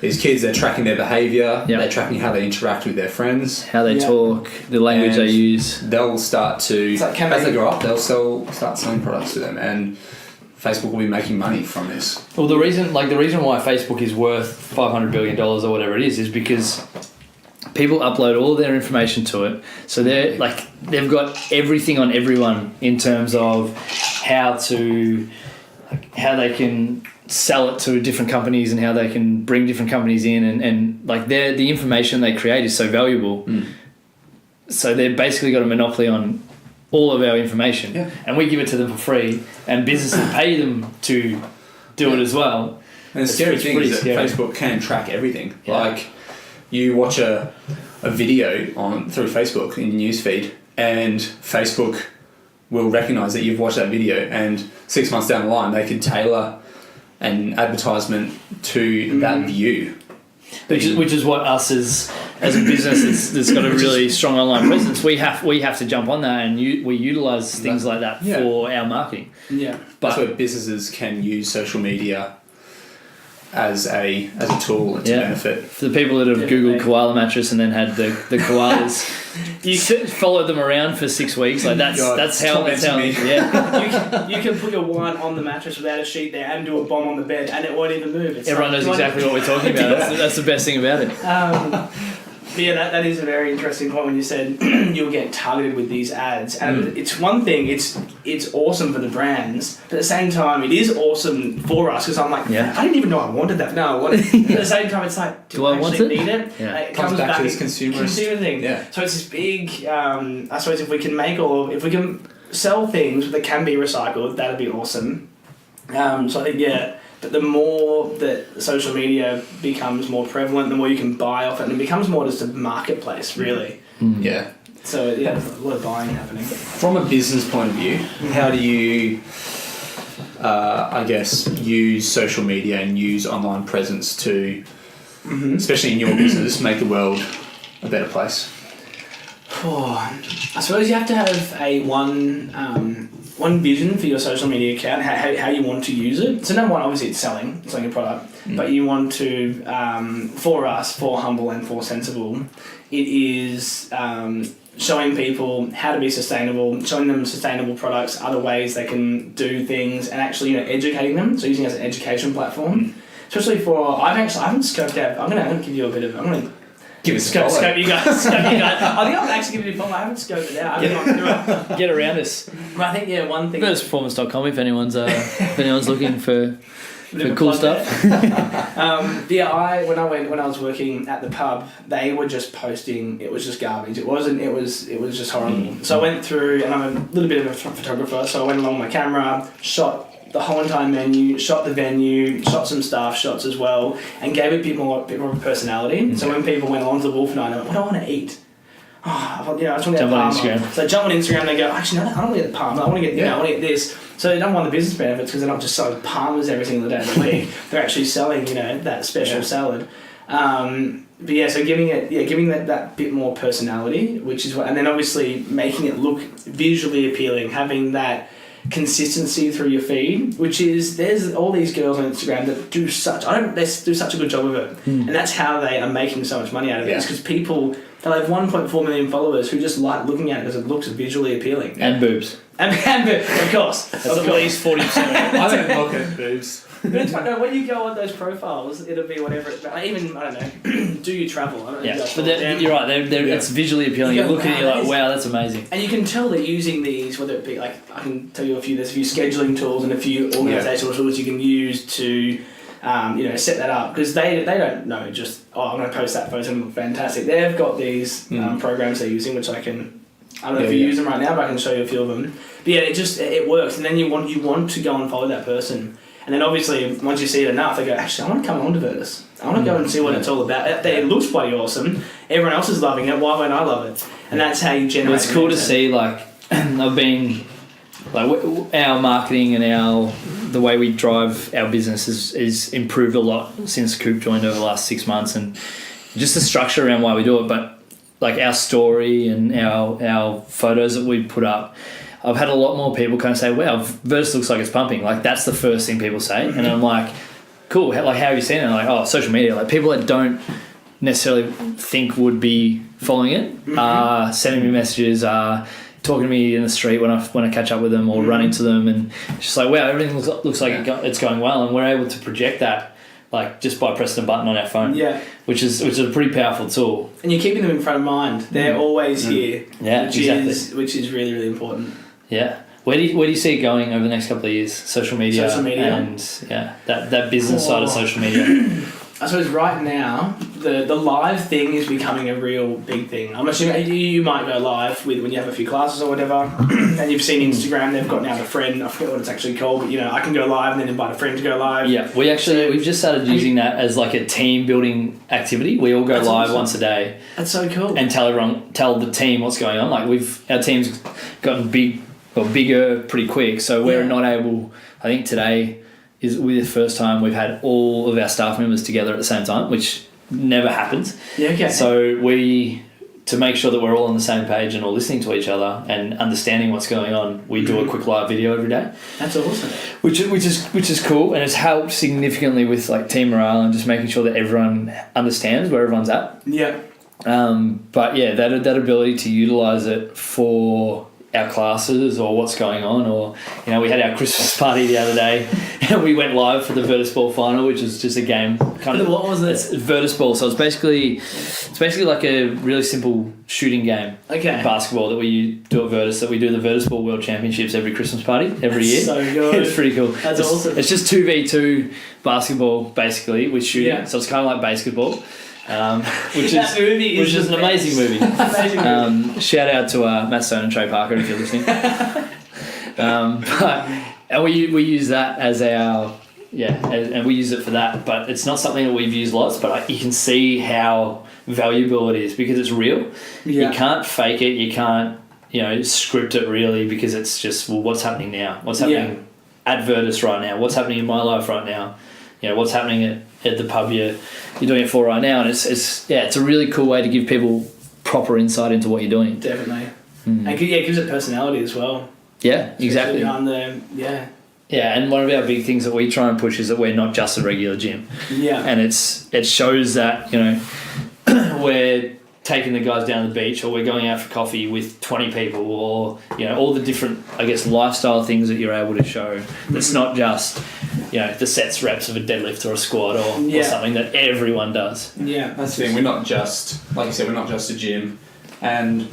these kids, they're tracking their behaviour, they're tracking how they interact with their friends, how they talk, the language and they use. They'll start to, like, as they grow up, they'll start selling products to them, and Facebook will be making money from this. Well, the reason why Facebook is worth $500 billion or whatever it is because people upload all their information to it. So they've got everything on everyone in terms of how they can sell it to different companies and how they can bring different companies in and the information they create is so valuable. So they've basically got a monopoly on all of our information, and we give it to them for free, and businesses pay them to do it as well. And the scary thing is that scary. Facebook can track everything. Yeah. Like, you watch a video through Facebook in your newsfeed, and Facebook will recognise that you've watched that video, and 6 months down the line they can tailor an advertisement to that view. Which is what us as a business that's got a really strong online presence, we have to jump on that, and we utilise things like that for our marketing. Yeah, that's where businesses can use social media as a tool to benefit. For the people that have Googled koala mattress and then had the koalas, you followed them around for 6 weeks. Like that's how. Yeah, you can put your wine on the mattress without a sheet there and do a bomb on the bed, and it won't even move. Everyone knows exactly what we're talking about. That's the best thing about it. Yeah, that is a very interesting point when you said you'll get targeted with these ads. And it's one thing, it's awesome for the brands, but at the same time, it is awesome for us because I'm like, I didn't even know I wanted that. No, I wanted it. At the same time, it's like, do I actually need it? Yeah. It comes back to this consumer thing. Yeah. So it's this big, I suppose if we can if we can sell things that can be recycled, that'd be awesome. So I think, but the more that social media becomes more prevalent, the more you can buy off it, and it becomes more just a marketplace, really. Yeah. So there's a lot of buying happening. From a business point of view, how do you, I guess, use social media and use online presence to, especially in your business, make the world a better place? I suppose you have to have one vision for your social media account, how you want to use it. So number one, obviously it's selling a product, but you want to, for us, for Humble and for Sensible, it is showing people how to be sustainable, showing them sustainable products, other ways they can do things, and actually educating them. So using it as an education platform, especially for I haven't scoped out. I'm gonna give you a bit of. I'm gonna. Give us scope you guys. I think I'm actually giving you a follow. I haven't scoped it out. I haven't gone through it. Get around us. But I think one thing. VirtusPerformance.com if anyone's looking for cool stuff. When I was working at the pub, they were just posting. It was just garbage. It wasn't. It was just horrible. So I went through, and I'm a little bit of a photographer. So I went along with my camera, shot the whole entire menu, shot the venue, shot some staff shots as well, and gave it a bit more of a personality. So when people went along to the Wolf Night, I went, what do I want to eat? I just want to get a palm. So I jump on Instagram and they go, actually, no, I don't want to get the palm. I want to get, I want to get this. So they don't want the business benefits because they're not just selling palmers every single day of the week. They're actually selling, that special salad. So giving that bit more personality, which is what, and then obviously making it look visually appealing, having that consistency through your feed, which is there's all these girls on Instagram that do such a good job of it, and that's how they are making so much money out of it. It's because people they'll have 1.4 million followers who just like looking at it because it looks visually appealing and boobs. And of course, that's at least 40%. I don't look at boobs. But it's no, when you go on those profiles, it'll be whatever. I don't know. Do you travel? But you're right. It's visually appealing. You look at it, you're like, wow, that's amazing. And you can tell they're using these, whether it be like I can tell you there's a few scheduling tools and a few organisational tools you can use to, set that up because they don't know just I'm going to post that photo and look fantastic. They've got these programs they're using, which I don't know if you use them right now, but I can show you a few of them. But it works, and then you want to go and follow that person. And then obviously, once you see it enough, they go, actually, I want to come on to Virtus. I want to go and see what it's all about. It looks bloody awesome. Everyone else is loving it. Why won't I love it? And that's how you generate. It's cool to see, I've been, our marketing and the way we drive our business is improved a lot since Coop joined over the last 6 months. And just the structure around why we do it. But, our story and our photos that we put up, I've had a lot more people kind of say, wow, Virtus looks like it's pumping. That's the first thing people say. And I'm like, cool, how have you seen it? And I'm like, social media. People that don't necessarily think would be following it are sending me messages, talking to me in the street when I catch up with them or run into them. And it's just like, wow, everything looks like it's going well. And we're able to project that just by pressing a button on our phone. Yeah. Which is a pretty powerful tool. And you're keeping them in front of mind. They're always here. Yeah, which is really, really important. Yeah. Where do you see it going over the next couple of years? Social media. And that business side of social media. I suppose right now the live thing is becoming a real big thing. I'm assuming you might go live when you have a few classes or whatever, and you've seen Instagram. They've got now the friend. I forget what it's actually called, but I can go live and then invite a friend to go live. Yeah, we've just started using that as a team building activity. We all go live once a day. That's so cool. And tell the team what's going on. Our team's gotten bigger pretty quick, so we're not able. I think today is the first time we've had all of our staff members together at the same time, which never happens. Yeah, okay. So to make sure that we're all on the same page and all listening to each other and understanding what's going on, we do a quick live video every day. That's awesome. Which is cool, and it's helped significantly with team morale and just making sure that everyone understands where everyone's at. Yeah. But yeah, that ability to utilize it for our classes or what's going on, or we had our Christmas party the other day and we went live for the Virtus Ball final, which is just a game kind of. What was it? It's Virtus Ball, so it's basically like a really simple shooting game. Okay. Basketball that we do at Virtus. That we do the Virtus Ball World Championships every Christmas party every year. So good. It's pretty cool. That's awesome. It's just 2v2 basketball basically with shooting. Yeah. So it's kind of like basketball. Which That movie is an amazing movie. Amazing movie. Shout out to Matt Stone and Trey Parker if you're listening. And we use that as our and we use it for that. But it's not something that we've used lots. But you can see how valuable it is because it's real. Yeah. You can't fake it. You can't script it really because it's just what's happening now. What's happening at Virtus right now? What's happening in my life right now? What's happening at the pub you're doing it for right now, and it's a really cool way to give people proper insight into what you're doing. Definitely. And it gives it personality as well. Yeah, exactly. And one of our big things that we try and push is that we're not just a regular gym. Yeah. And it shows that we're taking the guys down to the beach, or we're going out for coffee with 20 people, or all the different lifestyle things that you're able to show. It's not just the sets reps of a deadlift or a squat or something that everyone does. Yeah, that's the thing. We're not just, like you said, we're not just a gym, and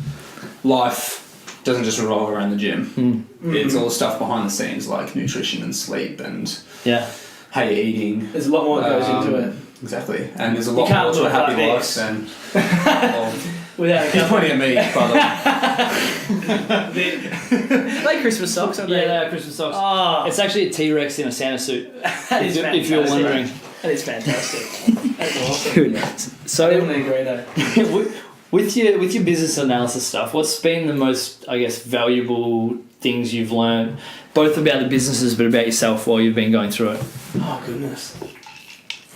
life doesn't just revolve around the gym. It's all the stuff behind the scenes like nutrition and sleep and how you're eating. There's a lot more that goes into it. Exactly, and there's a lot more to a happy life than. Without you're pointing at me, by the like Christmas socks, aren't they? Yeah, they are Christmas socks. Oh. It's actually a T-Rex in a Santa suit. That is if you're wondering. That is fantastic. That's awesome. So definitely agree though. with your business analysis stuff, what's been the most, valuable things you've learned, both about the businesses but about yourself while you've been going through it? Oh goodness.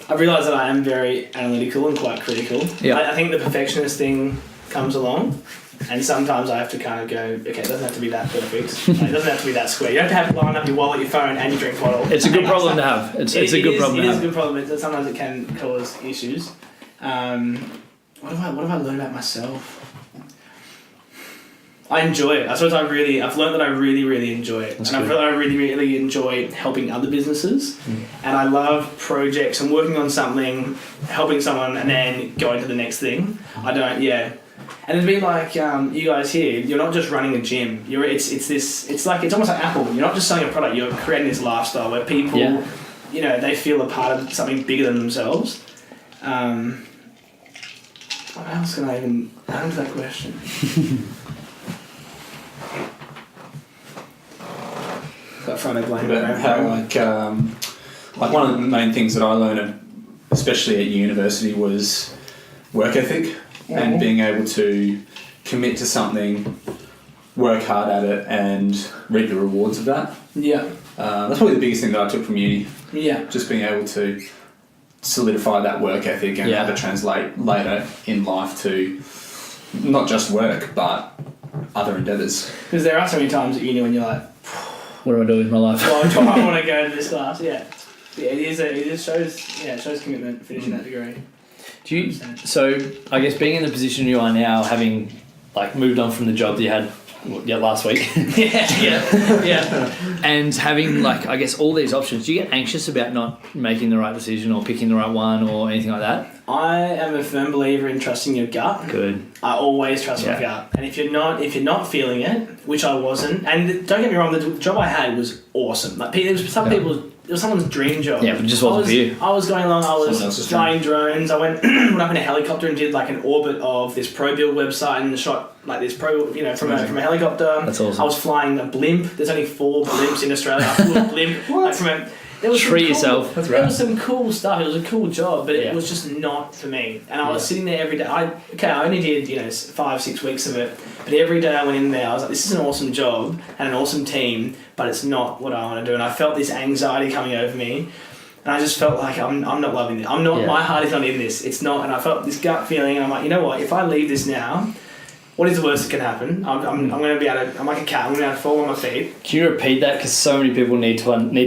I've realised that I am very analytical and quite critical. Yeah. I think the perfectionist thing comes along, and sometimes I have to kind of go, okay, it doesn't have to be that perfect. It doesn't have to be that square. You don't have to line up your wallet, your phone, and your drink bottle. It's a good problem to have. It's a good problem to have. It is a good problem. Sometimes it can cause issues. What have I learned about myself? I enjoy it. I suppose I've learned that I really, really enjoy it. That's and good. I really, really enjoy helping other businesses. And I love projects and working on something, helping someone, and then going to the next thing. And it'd be like you guys here. You're not just running a gym. It's almost like Apple. You're not just selling a product. You're creating this lifestyle where people, they feel a part of something bigger than themselves. What else can I even answer that question? Got front of blame. But how like one of the main things that I learned, especially at university, was work ethic and being able to commit to something, work hard at it, and reap the rewards of that. Yeah. That's probably the biggest thing that I took from uni. Yeah. Just being able to solidify that work ethic and have it translate later in life to not just work but other endeavours. Because there are so many times at uni when you're like, What do I do with my life? well, I want to go to this class. Yeah. It shows commitment finishing that degree. Do you? So I guess being in the position you are now, having moved on from the job that you had last week, and having I guess all these options, do you get anxious about not making the right decision or picking the right one or anything like that? I am a firm believer in trusting your gut. Good. I always trust my gut, and if you're not feeling it, which I wasn't, and don't get me wrong, the job I had was awesome. It was someone's dream job. Yeah, but it just wasn't for you. I was going along, I was flying drones, I went up in a helicopter and did an orbit of this ProBuild website and shot this from a helicopter. That's awesome. I was flying a blimp. There's only 4 blimps in Australia. I flew a blimp. There was yourself. That's right. There was some cool stuff. It was a cool job, but it was just not for me. And I was sitting there every day. I only did 5-6 weeks of it, but every day I went in there, I was like, this is an awesome job and an awesome team, but it's not what I want to do. And I felt this anxiety coming over me, and I just felt like I'm not loving it. I'm not. My heart is not in this. It's not. And I felt this gut feeling, and I'm like, you know what? If I leave this now, what is the worst that can happen? I'm going to be able to. I'm like a cat. I'm going to have to fall on my feet. Can you repeat that? Because so many people need to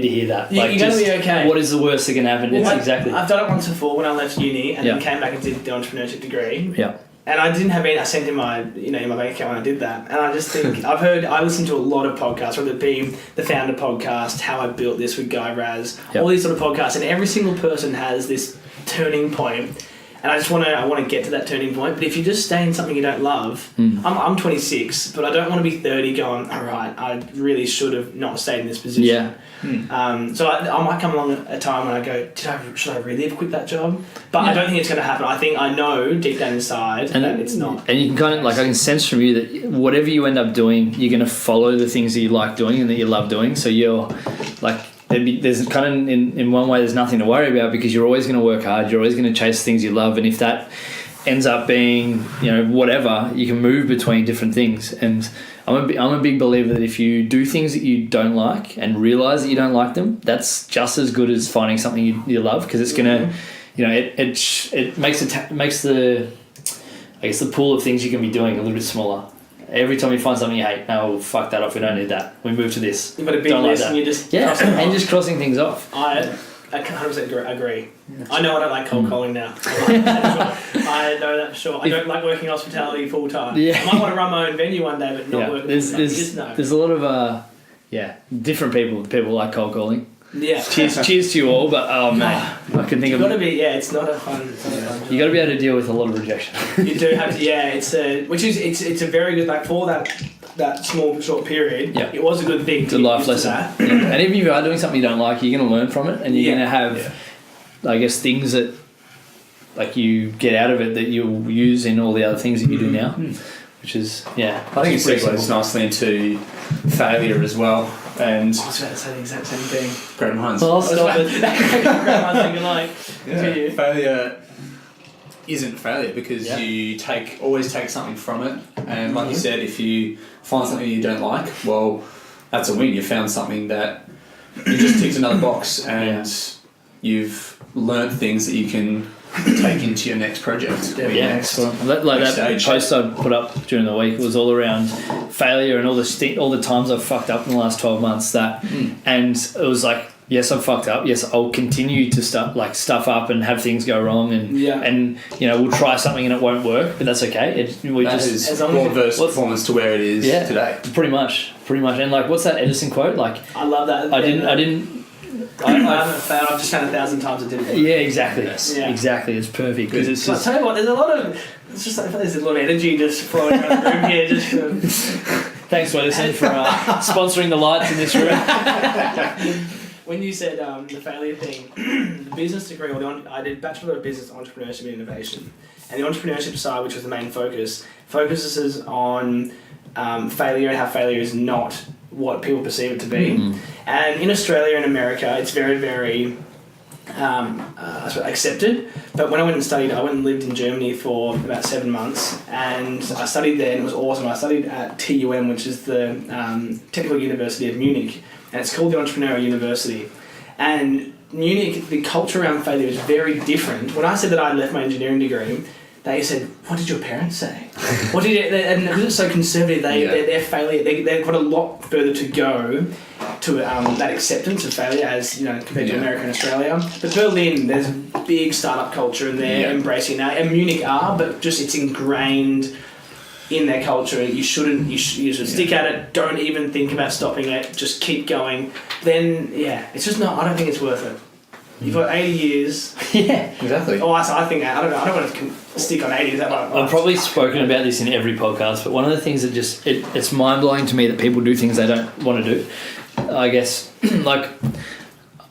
hear that. You're going to be okay. What is the worst that can happen? It's exactly. I've done it once before when I left uni and then came back and did the entrepreneurship degree. Yeah. And I didn't have any. I sent in my bank account when I did that. And I just think I listened to a lot of podcasts, whether it be the Founder podcast, How I Built This with Guy Raz, all these sort of podcasts, and every single person has this turning point. And I want to get to that turning point. But if you just stay in something you don't love, I'm 26, but I don't want to be 30 going, all right, I really should have not stayed in this position. Yeah. So I might come along a time when I go, should I really have quit that job? But I don't think it's going to happen. I know deep down inside that it's not. And you can kind of, I can sense from you that whatever you end up doing, you're going to follow the things that you like doing and that you love doing. So you're like, there's kind of in one way there's nothing to worry about because you're always going to work hard, you're always going to chase things you love, and if that ends up being whatever, you can move between different things. And I'm a big believer that if you do things that you don't like and realize that you don't like them, that's just as good as finding something you love, because it's gonna it makes the pool of things you can be doing a little bit smaller. Every time you find something you hate, no, fuck that off, we don't need that. We move to this. You've got a big list and you just... and just crossing things off. I 100% agree. I know I don't like cold calling now. I know that for sure. I don't like working hospitality full time. I might want to run my own venue one day, but not work. There's a lot of different people like cold calling. Yeah. Cheers to you all, but oh man, I can think of. It's not a fun. You got to be able to deal with a lot of rejection. You do have to. Yeah, it's a very good, like, for that small short period. Yeah. It was a good thing. It's a life lesson. And even if you are doing something you don't like, you're going to learn from it, and you're going to have, I guess, things that like you get out of it that you'll use in all the other things that you do now. Which is I think it segues nicely into failure as well. And I was about to say the exact same thing. Great minds. Well, I'll stop it. Great minds thinking like. Yeah. Failure isn't failure because you always take something from it. And like you said, if you find something you don't like, well, that's a win. You found something that you just ticked another box, and you've learned things that you can take into your next project. Excellent. Like that post I put up during the week was all around failure and all the times I've fucked up in the last 12 months. And it was like, yes, I've fucked up. Yes, I'll continue to stuff up and have things go wrong, and we'll try something and it won't work, but that's okay. Is reverse performance to where it is today. Pretty much. And like, what's that Edison quote? Like, I love that. I haven't failed. I've just found 1,000 times it didn't. Yeah, exactly. Exactly. It's perfect because it's just. I tell you what, there's a lot of energy just flowing around the room here. Thanks, Edison, for sponsoring the lights in this room. When you said the failure thing, the business degree, I did Bachelor of Business Entrepreneurship and Innovation, and the entrepreneurship side, which was the main focus, focuses on failure and how failure is not what people perceive it to be. And in Australia and America, it's very, very accepted. But when I went and lived in Germany for about 7 months, and I studied there, and it was awesome. I studied at TUM, which is the Technical University of Munich, and it's called the Entrepreneurial University. And Munich, the culture around failure is very different. When I said that I left my engineering degree, they said, "What did your parents say?" And because it's so conservative, their failure, they've got a lot further to go to that acceptance of failure as compared to America and Australia. But Berlin, there's a big startup culture, and they're embracing that. And Munich but just it's ingrained in their culture. You should stick at it. Don't even think about stopping it. Just keep going. Then it's just not. I don't think it's worth it. You've got 80 years. Yeah, exactly. Oh, I think I don't want to stick on 80. Is that right? I've probably spoken about this in every podcast, but one of the things that it's mind blowing to me that people do things they don't want to do. I guess like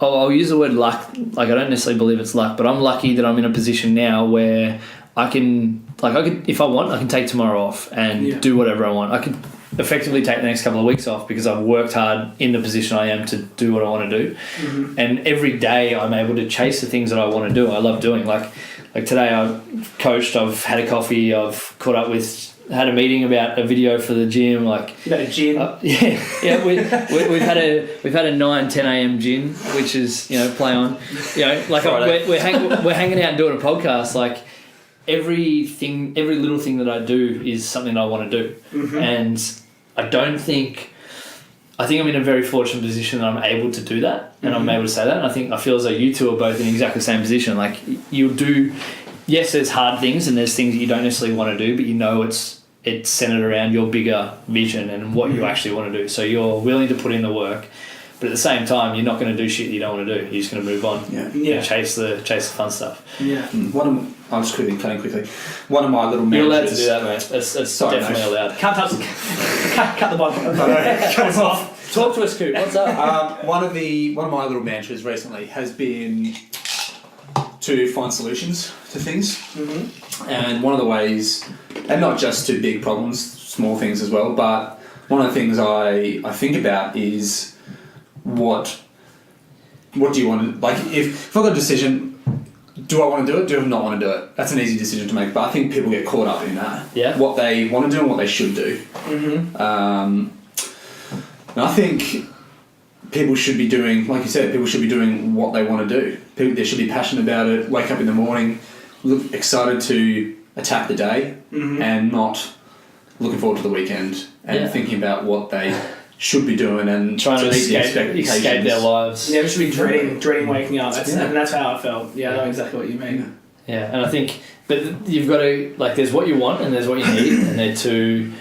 I'll use the word luck. Like I don't necessarily believe it's luck, but I'm lucky that I'm in a position now where I can if I want, I can take tomorrow off and do whatever I want. I can effectively take the next couple of weeks off because I've worked hard in the position I am to do what I want to do. And every day I'm able to chase the things that I want to do. I love doing like today I've coached, I've had a coffee, I've caught up with, had a meeting about a video for the gym. Like you had a gin. We've had a 9-10 a.m. gin, which is play on. Like we're hanging out and doing a podcast. Like every little thing that I do is something that I want to do, and I think I'm in a very fortunate position that I'm able to do that, and I'm able to say that. And I feel as though you two are both in exactly the same position. Like you'll do yes, there's hard things and there's things that you don't necessarily want to do, but you know it's centered around your bigger vision and what you actually want to do. So you're willing to put in the work, but at the same time, you're not going to do shit you don't want to do. You're just going to move on. And chase the fun stuff. Yeah. I'll just quickly cutting quickly. One of my little mantras. You're allowed to do that, mate. That's Sorry, definitely mate. allowed. Can't touch cut the bottom. Cut us off. Talk to us, Coop. What's up? One of my little mantras recently has been to find solutions to things, and one of the ways, and not just to big problems, small things as well. But one of the things I think about is what do you want to like? If I've got a decision, do I want to do it? Do I not want to do it? That's an easy decision to make. But I think people get caught up in that. Yeah. What they want to do and what they should do. And I think people should be doing, like you said, people should be doing what they want to do. They should be passionate about it, wake up in the morning, look excited to attack the day, and not looking forward to the weekend and thinking about what they should be doing and trying to meet the escape their lives. Yeah, we should be dreading waking up. And that's how I felt. Yeah, I know exactly what you mean. Yeah, and I think, but you've got to, like, there's what you want and there's what you need, and they're two.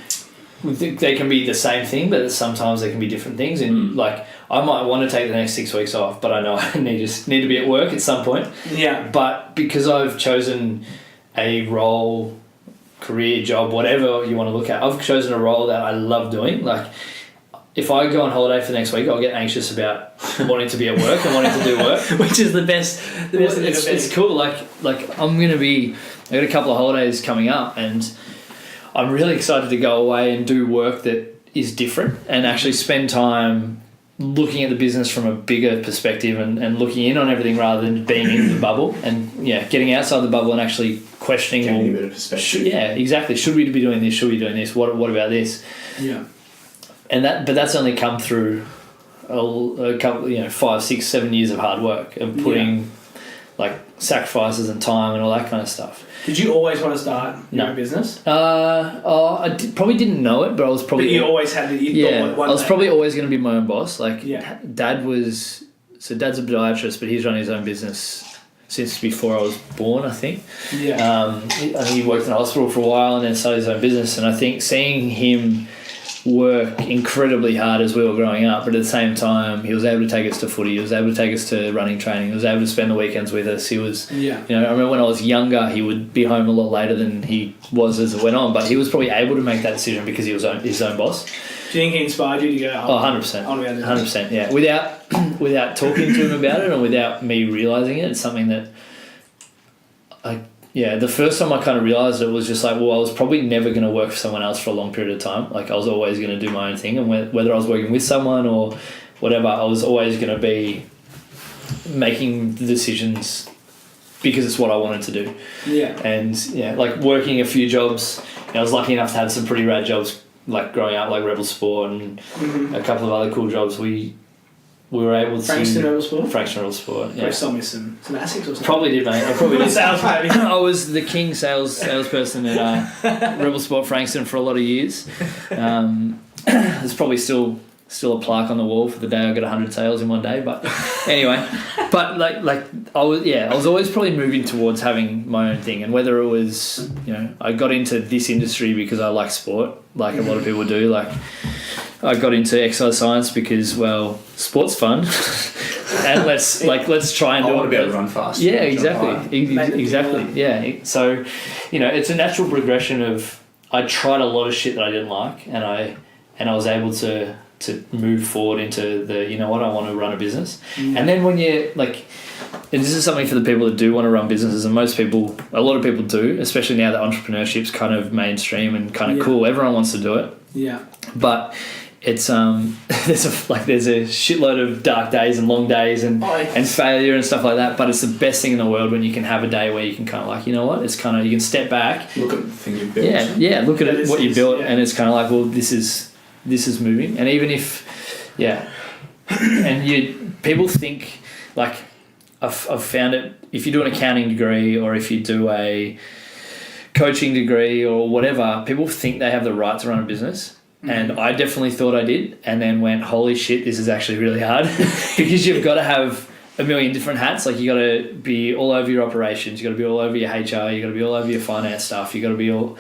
I think they can be the same thing, but sometimes they can be different things. And like, I might want to take the next 6 weeks off, but I know I need to be at work at some point. Yeah. But because I've chosen a role, career, job, whatever you want to look at, I've chosen a role that I love doing. Like, if I go on holiday for the next week, I'll get anxious about wanting to be at work and wanting to do work, which is the best. It's cool. Like I got a couple of holidays coming up, and I'm really excited to go away and do work that is different and actually spend time looking at the business from a bigger perspective and looking in on everything rather than being in the bubble, and getting outside the bubble and actually questioning. Getting a bit of perspective. Exactly. Should we be doing this? Should we be doing this? What about this? Yeah. And that's only come through a couple, 5, 6, 7 years of hard work and putting like sacrifices and time and all that kind of stuff. Did you always want to start your own business? Probably didn't know it, but I was probably. But you always had it. I was probably always going to be my own boss. Like, Dad's a podiatrist, but he's run his own business since before I was born, I think. Yeah. He worked in a hospital for a while and then started his own business. And I think seeing him work incredibly hard as we were growing up, but at the same time he was able to take us to footy, he was able to take us to running training, he was able to spend the weekends with us. He was I remember when I was younger he would be home a lot later than he was as it went on, but he was probably able to make that decision because he was his own boss. Do you think he inspired you to go 100%. 100%, yeah. Without talking to him about it and without me realising it, it's something that the first time I kind of realised it was just like, well, I was probably never going to work for someone else for a long period of time. Like, I was always going to do my own thing, and whether I was working with someone or whatever, I was always going to be making the decisions because it's what I wanted to do. Yeah. And, like working a few jobs, I was lucky enough to have some pretty rad jobs, like growing up, like Rebel Sport and a couple of other cool jobs. We were able to... Frankston Rebel Sport? Frankston Rebel Sport, yeah. Probably sold me some ASICs or something. Probably did, mate. I probably did. Sales, maybe. I was the king salesperson at Rebel Sport Frankston for a lot of years. There's probably still a plaque on the wall for the day I got 100 sales in one day. But anyway, but like I was always probably moving towards having my own thing. And whether it was, I got into this industry because I like sport, like a lot of people do. Like, I got into exercise science because, well, sport's fun, and let's try and do it. I want to be able to run fast. Yeah, exactly. Yeah. So, it's a natural progression of I tried a lot of shit that I didn't like, and I was able to move forward into the I want to run a business, and then when you're like. And this is something for the people that do want to run businesses, and a lot of people do, especially now that entrepreneurship's kind of mainstream and kind of cool. Everyone wants to do it. Yeah. But it's there's a shitload of dark days and long days and failure and stuff like that. But it's the best thing in the world when you can have a day where you can kind of like, it's kind of, you can step back, look at the thing you built. Yeah. Look at what you built, and it's kind of like, well, this is moving. And even if, and people think like. I've found it, if you do an accounting degree or if you do a coaching degree or whatever, people think they have the right to run a business. And I definitely thought I did, and then went, holy shit, this is actually really hard because you've got to have a million different hats. Like you got to be all over your operations. You got to be all over your HR. You got to be all over your finance stuff. You got to be all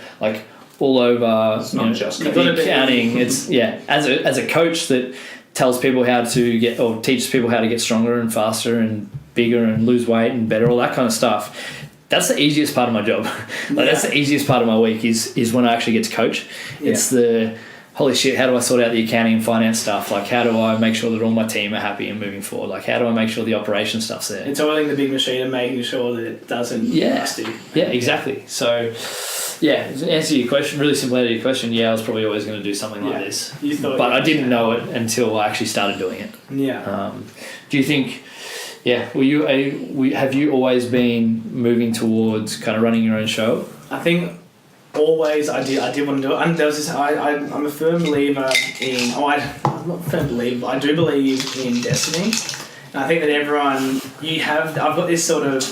over. It's not just the accounting. It's as a coach that tells people how to get or teaches people how to get stronger and faster and bigger and lose weight and better, all that kind of stuff. That's the easiest part of my job. That's the easiest part of my week is when I actually get to coach. Yeah. It's the holy shit, how do I sort out the accounting and finance stuff? Like, how do I make sure that all my team are happy and moving forward? Like, how do I make sure the operation stuff's there? It's oiling the big machine and making sure that it doesn't rusty. Yeah, exactly. So, yeah, to answer your question, really simply to your question, I was probably always going to do something like this. But I didn't know it until I actually started doing it. Yeah. Do you think... Yeah, have you always been moving towards kind of running your own show? I think always I did want to do it. And there was this. I'm a firm believer in. I'm not a firm believer, but I do believe in destiny. And I think that everyone I've got this sort of.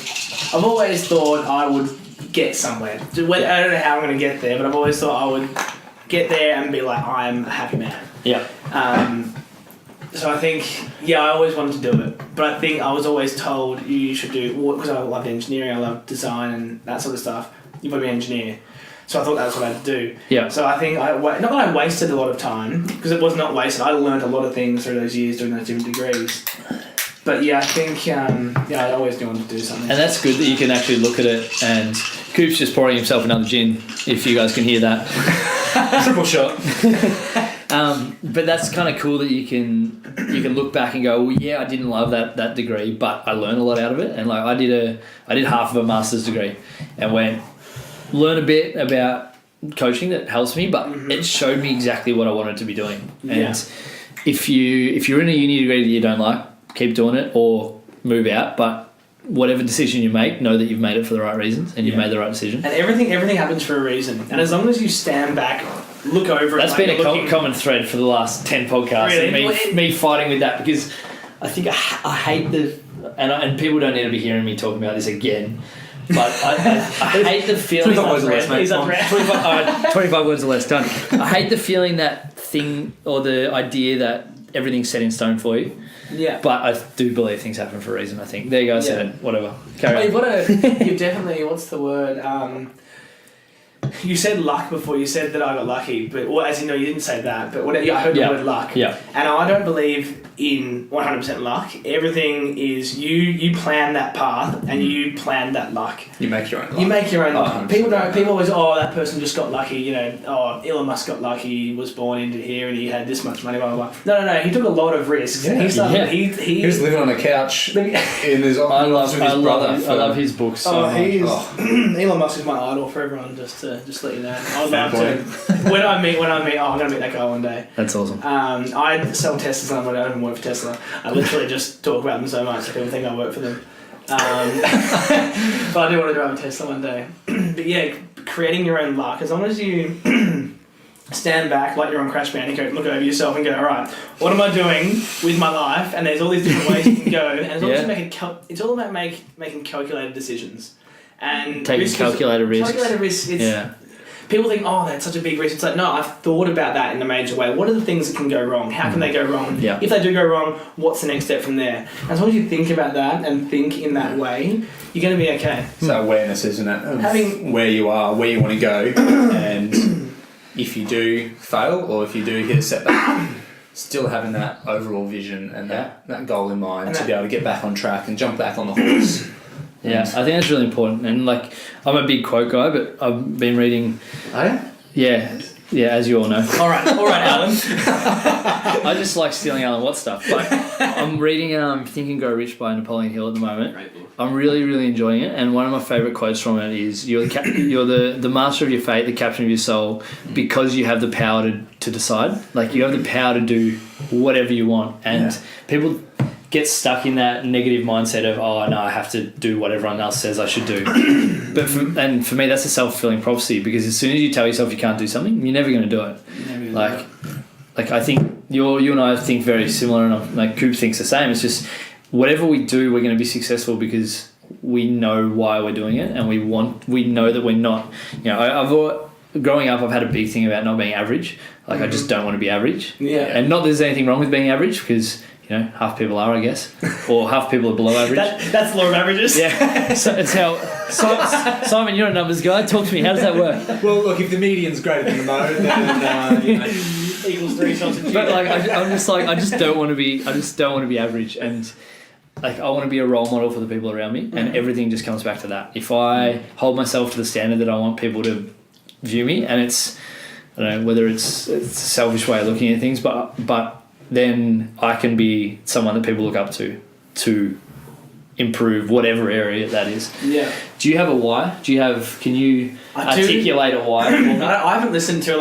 I've always thought I would get somewhere. I don't know how I'm going to get there, but I've always thought I would get there and be like, I'm a happy man. Yeah. So I think, I always wanted to do it. But I think I was always told you should do, because I loved engineering, I loved design and that sort of stuff, you've got to be an engineer. So I thought that's what I had to do. Yeah. So I think, not that I wasted a lot of time, because it was not wasted. I learned a lot of things through those years doing those different degrees. But I think, I always do want to do something. And that's good that you can actually look at it, and Coop's just pouring himself another gin, if you guys can hear that. Triple shot. But that's kind of cool that you can look back and go, well, I didn't love that degree, but I learned a lot out of it. And like I did half of a master's degree, and learn a bit about coaching that helps me, but it showed me exactly what I wanted to be doing. And if you're in a uni degree that you don't like, keep doing it or move out. But whatever decision you make, know that you've made it for the right reasons and you've made the right decision. And everything happens for a reason. And as long as you stand back, look over That's been a common thread for the last 10 podcasts. Really? Me fighting with that, because I think I hate and people don't need to be hearing me talking about this again, but I hate the feeling... 25 words or less, mate. 25 words or less, done. I hate the feeling that thing or the idea that everything's set in stone for you. Yeah. But I do believe things happen for a reason, I think. There you go, I said it. Whatever. Carry on. You've definitely... What's the word? You said luck before. You said that I got lucky, but as you know, you didn't say that. But I heard the word luck. Yeah. And I don't believe in 100% luck. Everything is you plan that path and you plan that luck. You make your own luck. You make your own luck. 100%. People always, that person just got lucky. Elon Musk got lucky. He was born into here and he had this much money. Blah blah blah. No. He took a lot of risks. Yeah. He started. He was living on a couch in his office with his brother. I love his books so much. Elon Musk is my idol for everyone. Just let you know. I'd love to. When I meet, I'm going to meet that guy one day. That's awesome. I sell Teslas and I don't even work for Tesla. I literally just talk about them so much that people think I work for them. But I do want to drive a Tesla one day. But creating your own luck, as long as you stand back like you're on Crash Bandicoot, look over yourself and go, all right, what am I doing with my life? And there's all these different ways you can go. And as long as you it's all about making calculated decisions. And taking calculated risks. Calculated risks, people think, that's such a big risk. It's like, no, I've thought about that in a major way. What are the things that can go wrong? How can they go wrong? Yeah. If they do go wrong, what's the next step from there? As long as you think about that and think in that way, you're going to be okay. So awareness, isn't it? Of where you are, where you want to go, and if you do fail or if you do hit a setback, still having that overall vision and that goal in mind to be able to get back on track and jump back on the horse. Yeah, I think that's really important. And I'm a big quote guy, but I've been reading. Oh yeah? Yeah, as you all know. All right, Alan. I just like stealing Alan Watts stuff. But I'm reading Think and Grow Rich by Napoleon Hill at the moment. Great book. I'm really, really enjoying it. And one of my favourite quotes from it is, you're the master of your fate, the captain of your soul, because you have the power to decide. Like, you have the power to do whatever you want. And people get stuck in that negative mindset of, I have to do what everyone else says I should do. But for me, that's a self-fulfilling prophecy, because as soon as you tell yourself you can't do something, you're never going to do it. Like I think you and I think very similar, and like Coop thinks the same. It's just whatever we do, we're going to be successful because we know why we're doing it, and we know that we're not. Growing up, I've had a big thing about not being average. Like, I just don't want to be average. Yeah. And not that there's anything wrong with being average, because half people are, I guess, or half people are below average. That's the law of averages. Yeah, so it's how Simon, you're a numbers guy. Talk to me. How does that work? Well, look, if the median's greater than the mode, then Equals 3 shots of But like, I'm just like, I just don't want to be average, and like I want to be a role model for the people around me, and everything just comes back to that. If I hold myself to the standard that I want people to view me, and it's, I don't know whether it's a selfish way of looking at things, but then I can be someone that people look up to improve whatever area that is. Yeah. Do you have a why? Can you articulate a why for me? I haven't listened to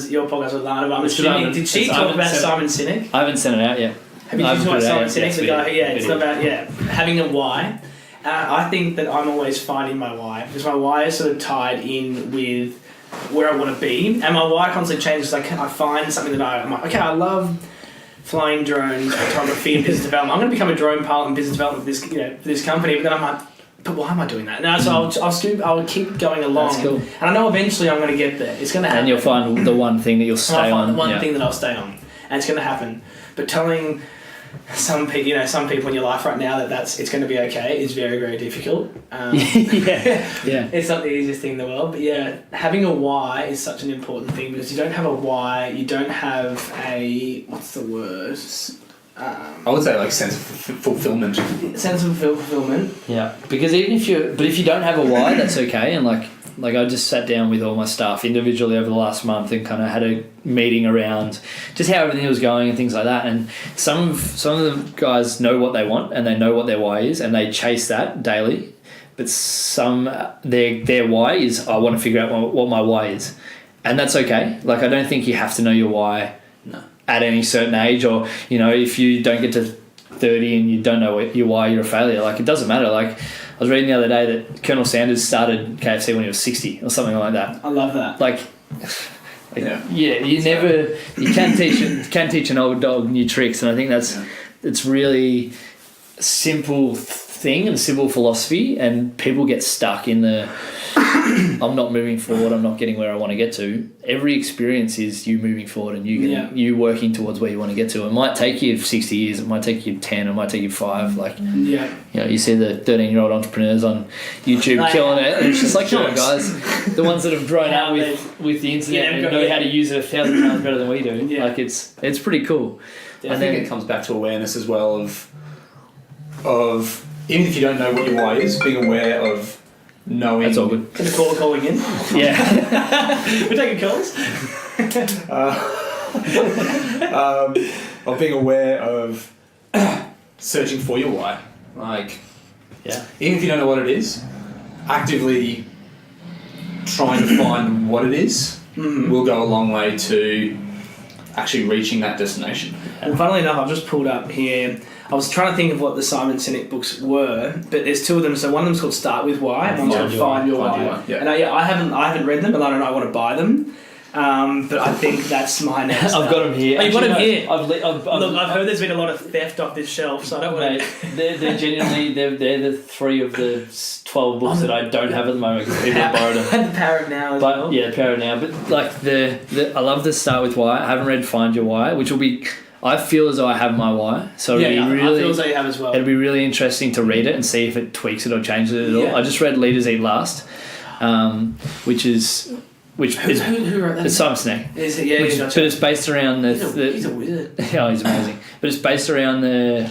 your podcast with Lana, but I'm assuming, did she talk about Simon Sinek? I haven't sent it out yet. Have you talked about Simon Sinek? The guy, it's video. about having a why. I think that I'm always finding my why, because my why is sort of tied in with where I want to be, and my why constantly changes. Like I find something that I'm like, okay, I love flying drones, photography, and business development. I'm going to become a drone pilot and business development for this company. But then I'm like, but why am I doing that? No, so I'll keep going along. That's cool. And I know eventually I'm going to get there. It's going to happen. And you'll find the one thing that you'll stay on. The one thing that I'll stay on, and it's going to happen. But telling some people in your life right now that it's going to be okay is very, very difficult. Yeah. It's not the easiest thing in the world, but having a why is such an important thing, because you don't have a why, you don't have a, what's the word? I would say like sense of fulfillment. Sense of fulfillment. Yeah, because if you don't have a why, that's okay. And like I just sat down with all my staff individually over the last month and kind of had a meeting around just how everything was going and things like that. And some of the guys know what they want and they know what their why is and they chase that daily. But some their why is, I want to figure out what my why is, and that's okay. Like I don't think you have to know your why at any certain age, or if you don't get to 30 and you don't know your why, you're a failure. Like it doesn't matter. Like I was reading the other day that Colonel Sanders started KFC when he was 60 or something like that. I love that. You can teach an old dog new tricks, and I think it's really simple thing and simple philosophy, and people get stuck in the I'm not moving forward, I'm not getting where I want to get to. Every experience is you moving forward and you working towards where you want to get to. It might take you 60 years, it might take you 10, it might take you 5. You see the 13-year-old entrepreneurs on YouTube killing it, and it's just like, come on guys, the ones that have grown up with the internet and know how to use it 1,000 times better than we do. Like it's pretty cool. I think it comes back to awareness as well of even if you don't know what your why is, being aware of knowing. That's all good. Is the caller calling in? Yeah. We're taking calls. Of being aware of searching for your why. Even if you don't know what it is, actively trying to find what it is will go a long way to actually reaching that destination. And funnily enough, I've just pulled up here. I was trying to think of what the Simon Sinek books were, but there's 2 of them. So one of them's called Start With Why, and one's called Find Your Why. Yeah. And I haven't read them, and I don't know, I want to buy them. But I think that's my next. I've got them here. Oh, you've got them here. Look, I've heard there's been a lot of theft off this shelf, so I don't want to. They're genuinely they're the 3 of the 12 books that I don't have at the moment because people have borrowed them. And the Power of Now as well. Yeah, the Power of Now. But like I love the Start With Why. I haven't read Find Your Why, which will be. I feel as though I have my why, so I feel as though you have as well. It'll be really interesting to read it and see if it tweaks it or changes it at all. I just read Leaders Eat Last, which is who wrote that? It's Simon Sinek. Is it? Yeah, but it's based around he's a wizard. Yeah, he's amazing. But it's based around the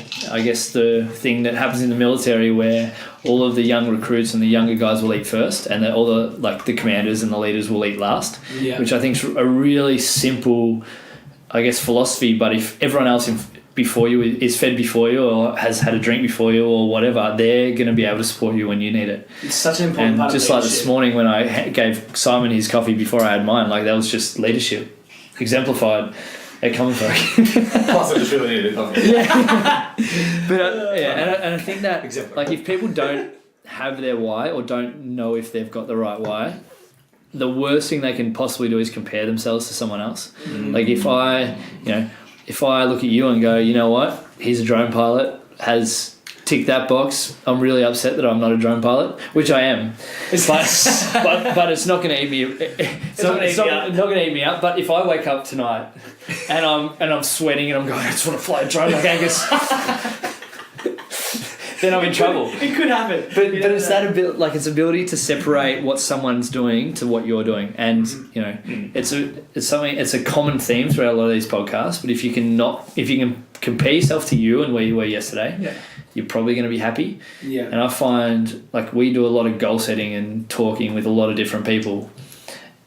thing that happens in the military where all of the young recruits and the younger guys will eat first, and all the commanders and the leaders will eat last. Yeah. Which I think is a really simple, I guess, philosophy. But if everyone else before you is fed before you or has had a drink before you or whatever, they're going to be able to support you when you need it. It's such an important part of just leadership. like this morning when I gave Simon his coffee before I had mine, like that was just leadership exemplified at Common Folk. Plus I just really needed a coffee. But and I think that like if people don't have their why or don't know if they've got the right why, the worst thing they can possibly do is compare themselves to someone else. Like if I look at you and go, you know what, he's a drone pilot, has tick that box. I'm really upset that I'm not a drone pilot, which I am. But it's not going to eat me. It's not going to eat me up. But if I wake up tonight and I'm sweating and I'm going, I just want to fly a drone like Angus, then I'm in trouble. It could happen. But it's that its ability to separate what someone's doing to what you're doing, and it's a common theme throughout a lot of these podcasts. But if you can compare yourself to you and where you were yesterday, you're probably going to be happy. Yeah. And I find we do a lot of goal setting and talking with a lot of different people,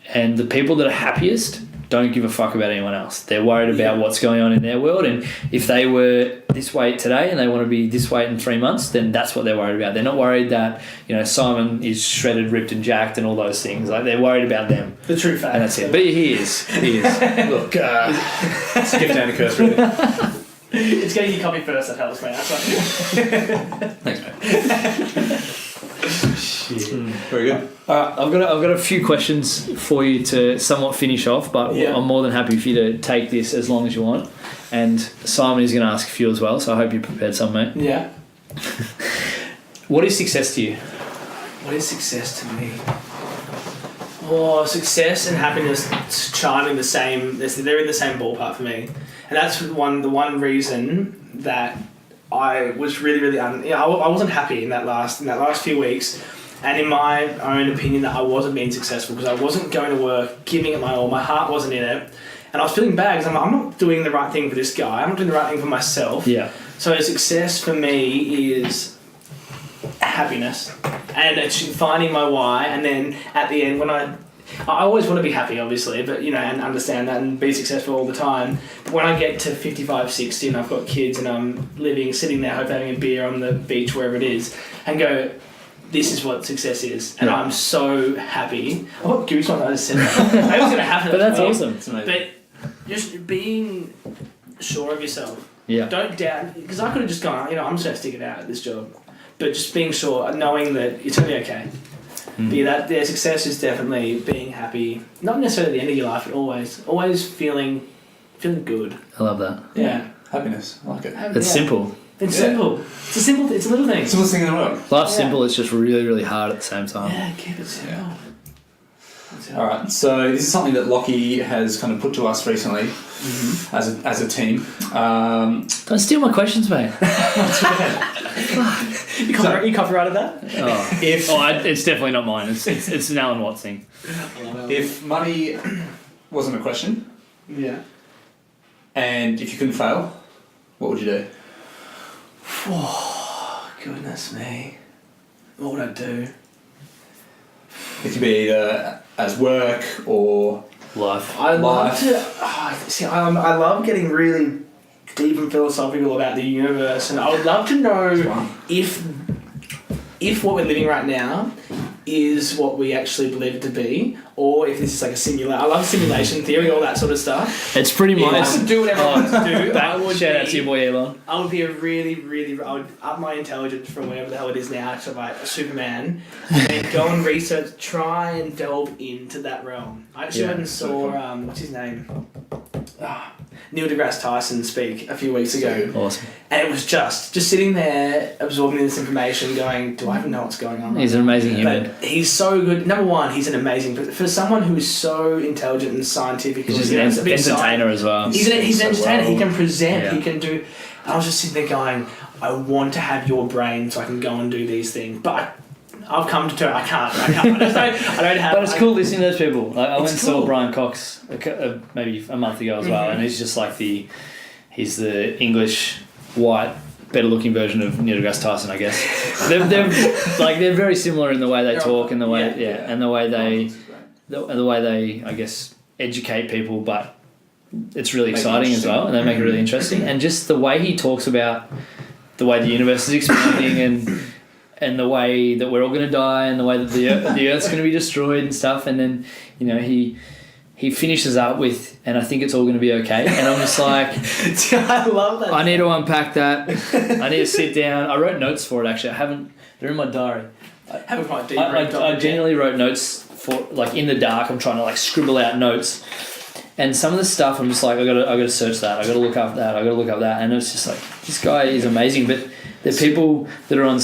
and the people that are happiest don't give a fuck about anyone else. They're worried about what's going on in their world, and if they were this weight today and they want to be this weight in 3 months, then that's what they're worried about. They're not worried that Simon is shredded, ripped and jacked and all those things. Like, they're worried about them. The true fact. And that's it. But he is. Look, it's a gift and a curse, really. It's getting your copy first that helps, mate. That's Thanks, mate. Very good. I've got a few questions for you to somewhat finish off, but I'm more than happy for you to take this as long as you want. And Simon is going to ask a few as well, so I hope you prepared some, mate. Yeah. What is success to you? What is success to me? Oh, success and happiness chime in the same. They're in the same ballpark for me, and that's the one reason that I was really I wasn't happy in that last few weeks, and in my own opinion that I wasn't being successful because I wasn't going to work, giving it my all. My heart wasn't in it, and I was feeling bad because I'm not doing the right thing for this guy. I'm not doing the right thing for myself. Yeah. So success for me is happiness, and it's finding my why, and then at the end when I always want to be happy, obviously, but and understand that and be successful all the time. But when I get to 55, 60 and I've got kids and I'm sitting there, hopefully having a beer on the beach, wherever it is, and go, this is what success is, and I'm so happy. I've got goosebumps. I just said that. Maybe it's going to happen. But that's awesome. It's amazing. But just being sure of yourself. Yeah. Don't doubt, because I could have just gone, I'm just going to stick it out at this job. But just being sure, knowing that it's going to be okay. But success is definitely being happy, not necessarily at the end of your life, but always feeling good. I love that. Yeah. Happiness. I like it. It's simple. It's simple. It's a little thing. Simplest thing in the world. Life's simple, it's just really, really hard at the same time. Yeah, keep it simple. Yeah. All right, so this is something that Lockie has kind of put to us recently as a team. Don't steal my questions, mate. You copyrighted that? It's definitely not mine. It's an Alan Watts thing. If money wasn't a question, and if you couldn't fail, what would you do? Oh, goodness me. What would I do? It could be either as work or life. I love I love getting really deep and philosophical about the universe, and I would love to know if what we're living right now is what we actually believe it to be, or if this is like a simulation. I love simulation theory, all that sort of stuff. It's pretty much. If I could do whatever I wanted to do, I would shout out to your boy Elon. I would be I would up my intelligence from whatever the hell it is now to like a Superman, and then go and research, try and delve into that realm. I actually went and saw what's his name, Neil deGrasse Tyson speak a few weeks ago. Awesome. And it was just sitting there absorbing this information, going, do I even know what's going on? He's an amazing human. But he's so good. Number one, he's an amazing... For someone who is so intelligent and scientific... He's just an entertainer as well. He's an entertainer. Well. He can present. He can do... I was just sitting there going, I want to have your brain so I can go and do these things. But I've come to terms. I can't. I don't have... But it's cool listening to those people. Like, I went and saw cool. Brian Cox maybe a month ago as well, and he's just like he's the English white, better looking version of Neil deGrasse Tyson, I guess. they're very similar in the way they talk and the way and the way they I guess educate people, but it's really exciting as well, and they make it really interesting. And just the way he talks about the way the universe is expanding and the way that we're all going to die and the way that the Earth's going to be destroyed and stuff, and then he finishes up with, and I think it's all going to be okay. And I'm just like, I love that. I need to unpack that. I need to sit down. I wrote notes for it, actually. They're in my diary. Haven't quite deep. I genuinely wrote notes for, like, in the dark. I'm trying to like scribble out notes, And some of the stuff I'm just like, I gotta search that, I gotta look up that, and it's just like, this guy is amazing. But there are people that are on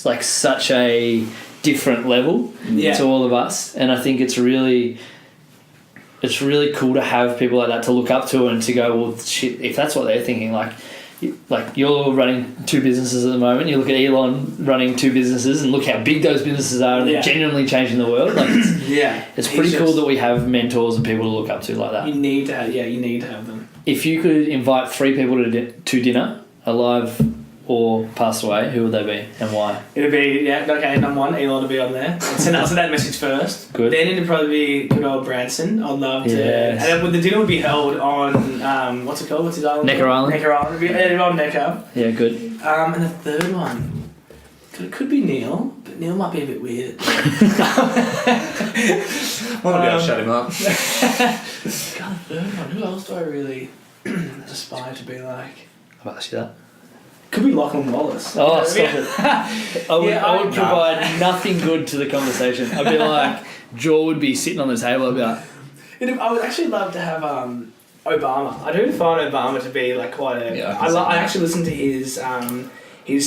like such a different level to all of us, and I think it's really cool to have people like that to look up to and to go, well, shit, if that's what they're thinking, like you're running 2 businesses at the moment, you look at Elon running 2 businesses and look how big those businesses are, and they're genuinely changing the world. Like it's pretty cool that we have mentors and people to look up to like that. You need to have them. If you could invite 3 people to dinner, alive or passed away, who would they be and why? It'd be, number 1, Elon to be on there. I'd send that message first. Good. Then it'd probably be good old Branson. I'd love to. Yes. And the dinner would be held on, what's it called? What's his island? Necker Island. Necker Island. It'd be on Necker. Yeah, good. And the third one, it could be Neil, but Neil might be a bit weird. Well, I'll be able to shut him up. God, the third one. Who else do I really aspire to be like? I'll ask you that. Could be Lachlan Wallace. Oh, stop it. I would provide nothing good to the conversation. I'd be like, Jaw would be sitting on the table. I'd be like... I would actually love to have Obama. I do find Obama to be like quite a... Yeah, I actually listened to his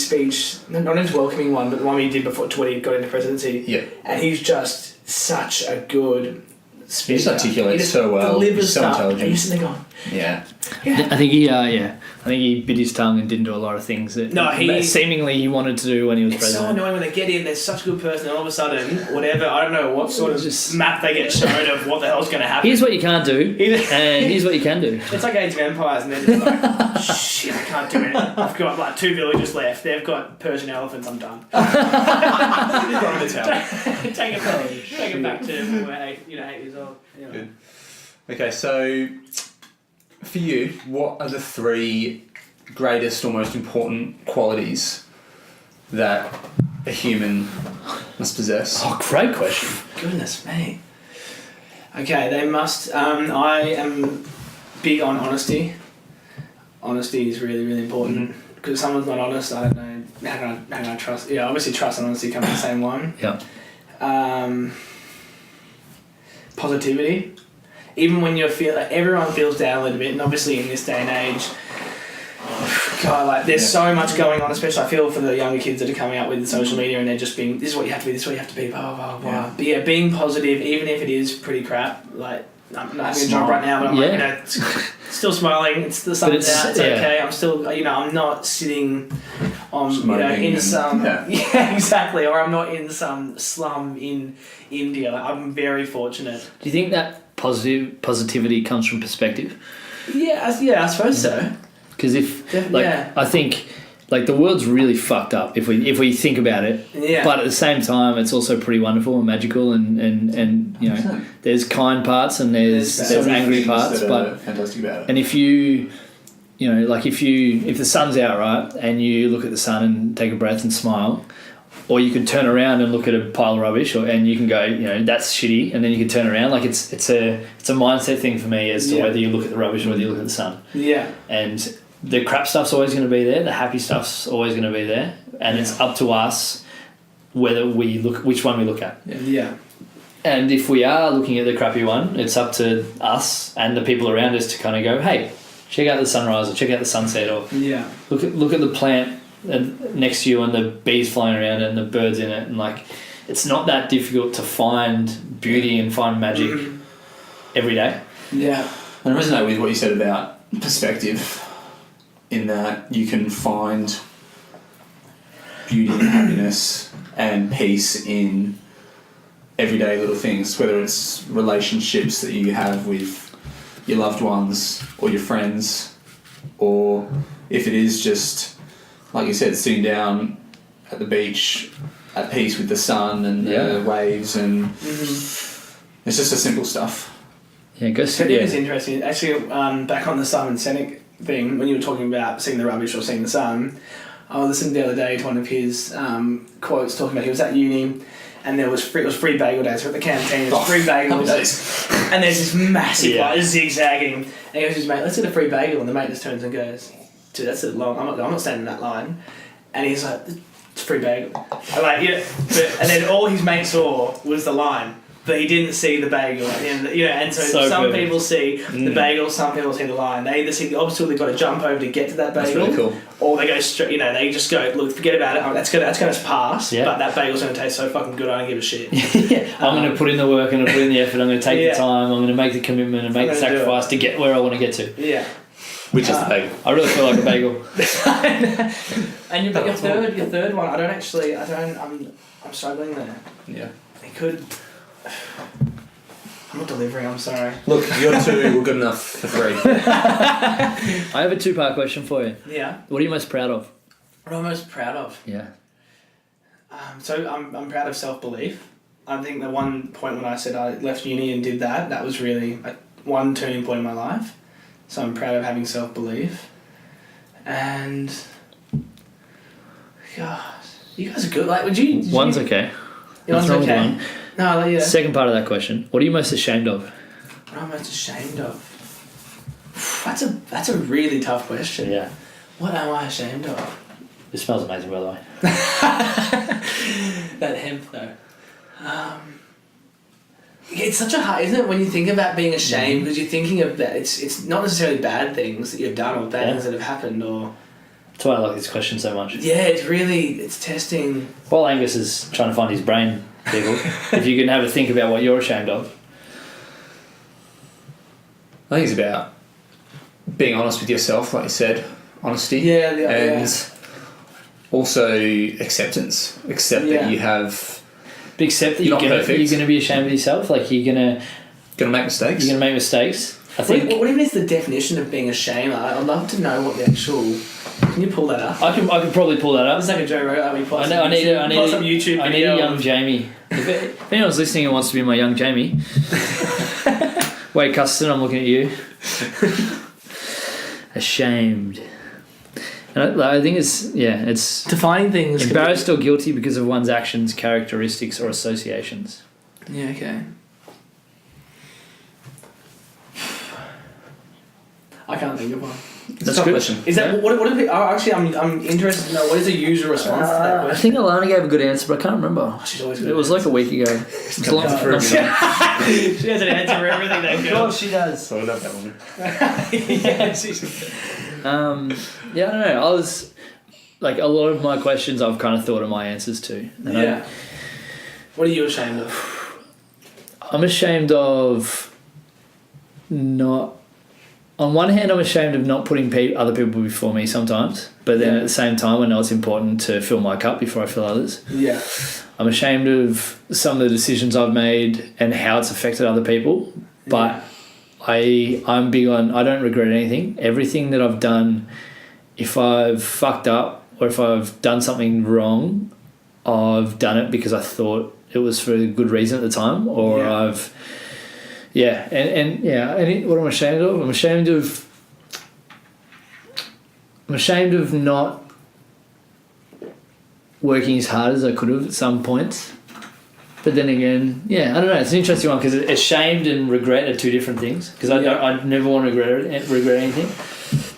speech, not his welcoming one, but the one he did before when he got into presidency. Yeah. And he's just such a good speaker. He just articulates so well. Delivers so stuff. intelligent. And you're sitting there going... Yeah. I think he bit his tongue and didn't do a lot of things that seemingly he wanted to do when he was It's president. so annoying when they get in, they're such a good person, and all of a sudden, whatever, I don't know what sort of map they get shown of what the hell's going to happen. Here's what you can't do, and here's what you can do. It's like Age of Empires, and then it's like, shit, I can't do it. I've got like 2 villages left. They've got Persian elephants. I'm done. Take it back to when we're 8 years old. Anyway. Good. Okay, so for you, what are the 3 greatest or most important qualities that a human must possess? Oh, great question. Goodness me. Okay, they must. I am big on honesty. Honesty is really, really important. Because if someone's not honest, I don't know. How can I trust? Yeah, obviously trust and honesty come in the same one. Yeah. Positivity. Even when everyone feels down a little bit, and obviously in this day and age, God, like there's so much going on. Especially I feel for the younger kids that are coming up with social media, and they're just being, this is what you have to be, this is what you have to be, blah blah blah. Yeah. But yeah, being positive, even if it is pretty crap. Like I'm not having a job right now, but I'm like, still smiling. It's the sun's out. It's okay. I'm still, I'm not sitting on, in some, exactly, or I'm not in some slum in India. Like, I'm very fortunate. Do you think that positivity comes from perspective? Yeah, I suppose so. Because I think like the world's really fucked up if we think about it. Yeah. But at the same time, it's also pretty wonderful and magical, and there's kind parts and there's angry parts, but fantastic about it. And if you if the sun's out, right, and you look at the sun and take a breath and smile. Or you could turn around and look at a pile of rubbish, and you can go, that's shitty, and then you can turn around. Like it's a mindset thing for me as to whether you look at the rubbish or whether you look at the sun. Yeah. And the crap stuff's always going to be there. The happy stuff's always going to be there, and it's up to us whether we look which one we look at. Yeah. And if we are looking at the crappy one, it's up to us and the people around us to kind of go, hey, check out the sunrise or check out the sunset, or look at the plant next to you and the bees flying around and the birds in it, and like it's not that difficult to find beauty and find magic every day. Yeah. And I resonate with what you said about perspective, in that you can find beauty and happiness and peace in everyday little things, whether it's relationships that you have with your loved ones or your friends, or if it is just, like you said, sitting down at the beach at peace with the sun and the waves, and it's just the simple stuff. Yeah, it is interesting. Actually, back on the Simon Sinek thing, when you were talking about seeing the rubbish or seeing the sun, I was listening the other day to one of his quotes talking about he was at uni and it was free bagel days. We're at the canteen, it was free bagel days. And there's this massive zigzagging. And he goes to his mate, let's get a free bagel. And the mate just turns and goes, dude, that's a long, I'm not standing in that line. And he's like, it's free bagel. I'm like, and then all his mate saw was the line. but he didn't see the bagel. And, and so some good. people see the bagel, some people see the lion. They either see the obstacle they've got to jump over to get to that bagel, That's really cool. or they go straight. They just go, look, forget about it. That's going to pass. Yeah. But that bagel's going to taste so fucking good. I don't give a shit. I'm going to put in the work, I'm going to put in the effort, I'm going to take the time, I'm going to make the commitment and make the I'm gonna do sacrifice to get where I want to get to. Yeah. Which is the bagel. I really feel like a bagel. And your third one, I'm struggling there. Yeah. It could. I'm not delivering. I'm sorry. Look, your two were good enough for 3. I have a 2-part question for you. Yeah. What are you most proud of? What am I most proud of? Yeah. So I'm proud of self-belief. I think the one point when I said I left uni and did that was really one turning point in my life. So I'm proud of having self-belief. And God, you guys are good. Like, would you? One's okay. One's What's wrong with okay. one? No, yeah. Second part of that question. What are you most ashamed of? What am I most ashamed of? That's a really tough question. Yeah. What am I ashamed of? It smells amazing, by the way. That hemp though. It's such a hard, isn't it, when you think about being ashamed, because you're thinking of that. It's not necessarily bad things that you've done or bad things that have happened, or That's why I like this question so much. yeah, it's testing. While Angus is trying to find his brain, people, if you can have a think about what you're ashamed of. I think it's about being honest with yourself, like you said, honesty. And also acceptance. Accept that you have... Accept that You're you're not perfect. going to be ashamed of yourself. Like you're going to make mistakes. You're going to make mistakes. I think. What even is the definition of being ashamed? I'd love to know what the actual. Can you pull that up? I can probably pull that up. It's like a Joe Rogan. I need some YouTube I need video a young Jamie. If anyone's listening and wants to be my young Jamie, wait, Custon, I'm looking at you. Ashamed. And I think it's defining things. Embarrassed or guilty because of one's actions, characteristics, or associations. Yeah. Okay. I can't think of one. That's a good question. Is that what? Actually, I'm interested to know what is the usual response to that question. I think Alana gave a good answer, but I can't remember. She's always good. It was like a week ago. It's long for She has an answer for everything. That Of course she does. So I love that woman. Yeah, she's. Yeah, I don't know. I was like a lot of my questions I've kind of thought of my answers to. And What are you ashamed of? I'm ashamed of not. On one hand, I'm ashamed of not putting other people before me sometimes, but then at the same time, I know it's important to fill my cup before I fill others. Yeah. I'm ashamed of some of the decisions I've made and how it's affected other people, but I'm big on I don't regret anything. Everything that I've done, if I've fucked up or if I've done something wrong, I've done it because I thought it was for a good reason at the time, or what am I ashamed of? I'm ashamed of not working as hard as I could have at some points. But then again, I don't know. It's an interesting one because ashamed and regret are two different things. Because I never want to regret anything,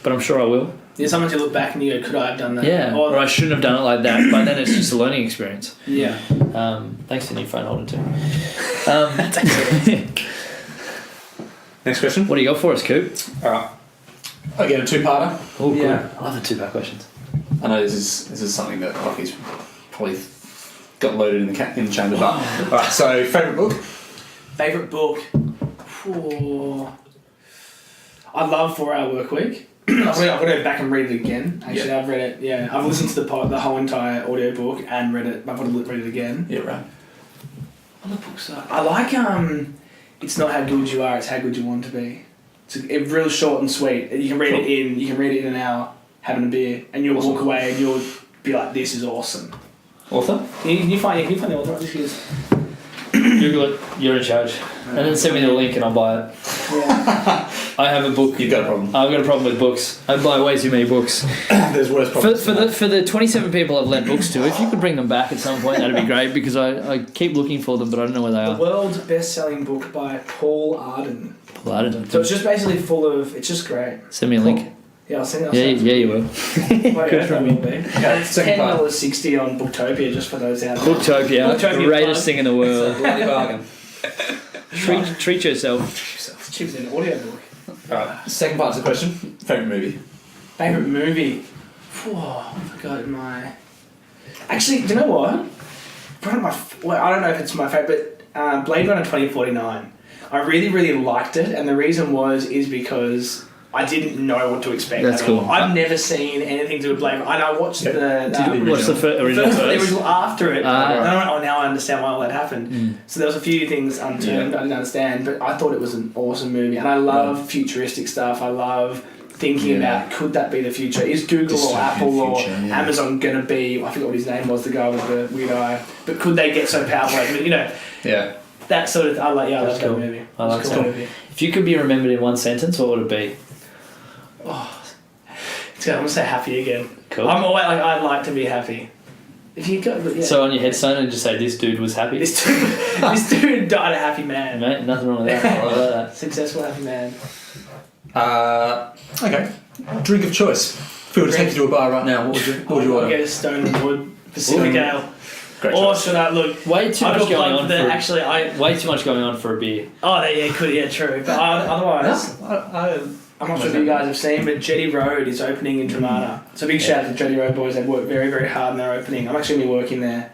but I'm sure I will. Yeah, sometimes you look back and you go, could I have done that? Yeah, or I shouldn't have done it like that. But then it's just a learning experience. Yeah. Thanks for your phone holder too. Next question. What do you got for us, Coop? Alright. I get a 2-parter. Oh, Yeah. good. I love the 2-part questions. I know this is something that Lockie's probably got loaded in the chamber. But alright, so favourite book? Favourite book? I love 4 Hour Workweek. I've got to go back and read it again. Actually, I've read it. Yeah, I've listened to the whole entire audiobook and read it. I've got to read it again. Yeah, right. What other books are? I like It's Not How Good You Are, It's How Good You Want to Be. It's real short and sweet. You can read it in an hour, having a beer, and you'll walk away and you'll be like, "This is awesome." Author? Can you find the author? This is. Google it. You're in charge. And then send me the link and I'll buy it. Yeah. I have a book. You've got a problem. I've got a problem with books. I buy way too many books. There's worse problems. For the 27 people I've lent books to, if you could bring them back at some point, that'd be great because I keep looking for them, but I don't know where they The are. world's best-selling book by Paul Arden. Well, I don't So it's just basically full of. It's just great. Send me a link. Yeah, I'll send it. Yeah, you will. Well, yeah, that will be. And it's second part. $10.60 on Booktopia, just for those out there. Booktopia, Booktopia greatest plug. thing in the world. Bloody bargain. Treat yourself. It's cheaper than an audiobook. Alright, second part of the question. Favourite movie? Favourite movie? I forgot my... Actually, do you know what? Probably I don't know if it's my favourite, but Blade Runner 2049. I really, really liked it, and the reason is because I didn't know what to expect. That's cool. I've never seen anything to do with Blade Runner. And I watched What's the original first? first? It was after it. Ah. And I went, now I understand why all that happened. So there was a few things unturned I didn't understand, but I thought it was an awesome movie. And I love futuristic stuff. I love thinking about, could that be the future? Is Google or Apple or Amazon going to be, I forgot what his name was, the guy with the weird eye, but could they get so powerful? Yeah. That sort of, I love that cool. movie. I like that movie. If you could be remembered in one sentence, what would it be? I'm going to say happy again. Cool. I'm always like, I'd like to be happy. If you go, So on your headstone and just say, this dude was happy? This dude died a happy man. Mate, nothing wrong with that. I like that. Successful happy man. Okay. Drink of choice. If we were to take you to a bar right now, what would you I'll order? get a Stone and Wood Pacific Ale. Great Or choice. should I look? Way too much going on for... Actually, Way too much going on for a beer. true. But otherwise, I'm not sure if you guys have seen, but Jetty Road is opening in Dramata. So big shout out to Jetty Road boys. They've worked very, very hard in their opening. I'm actually going to be working there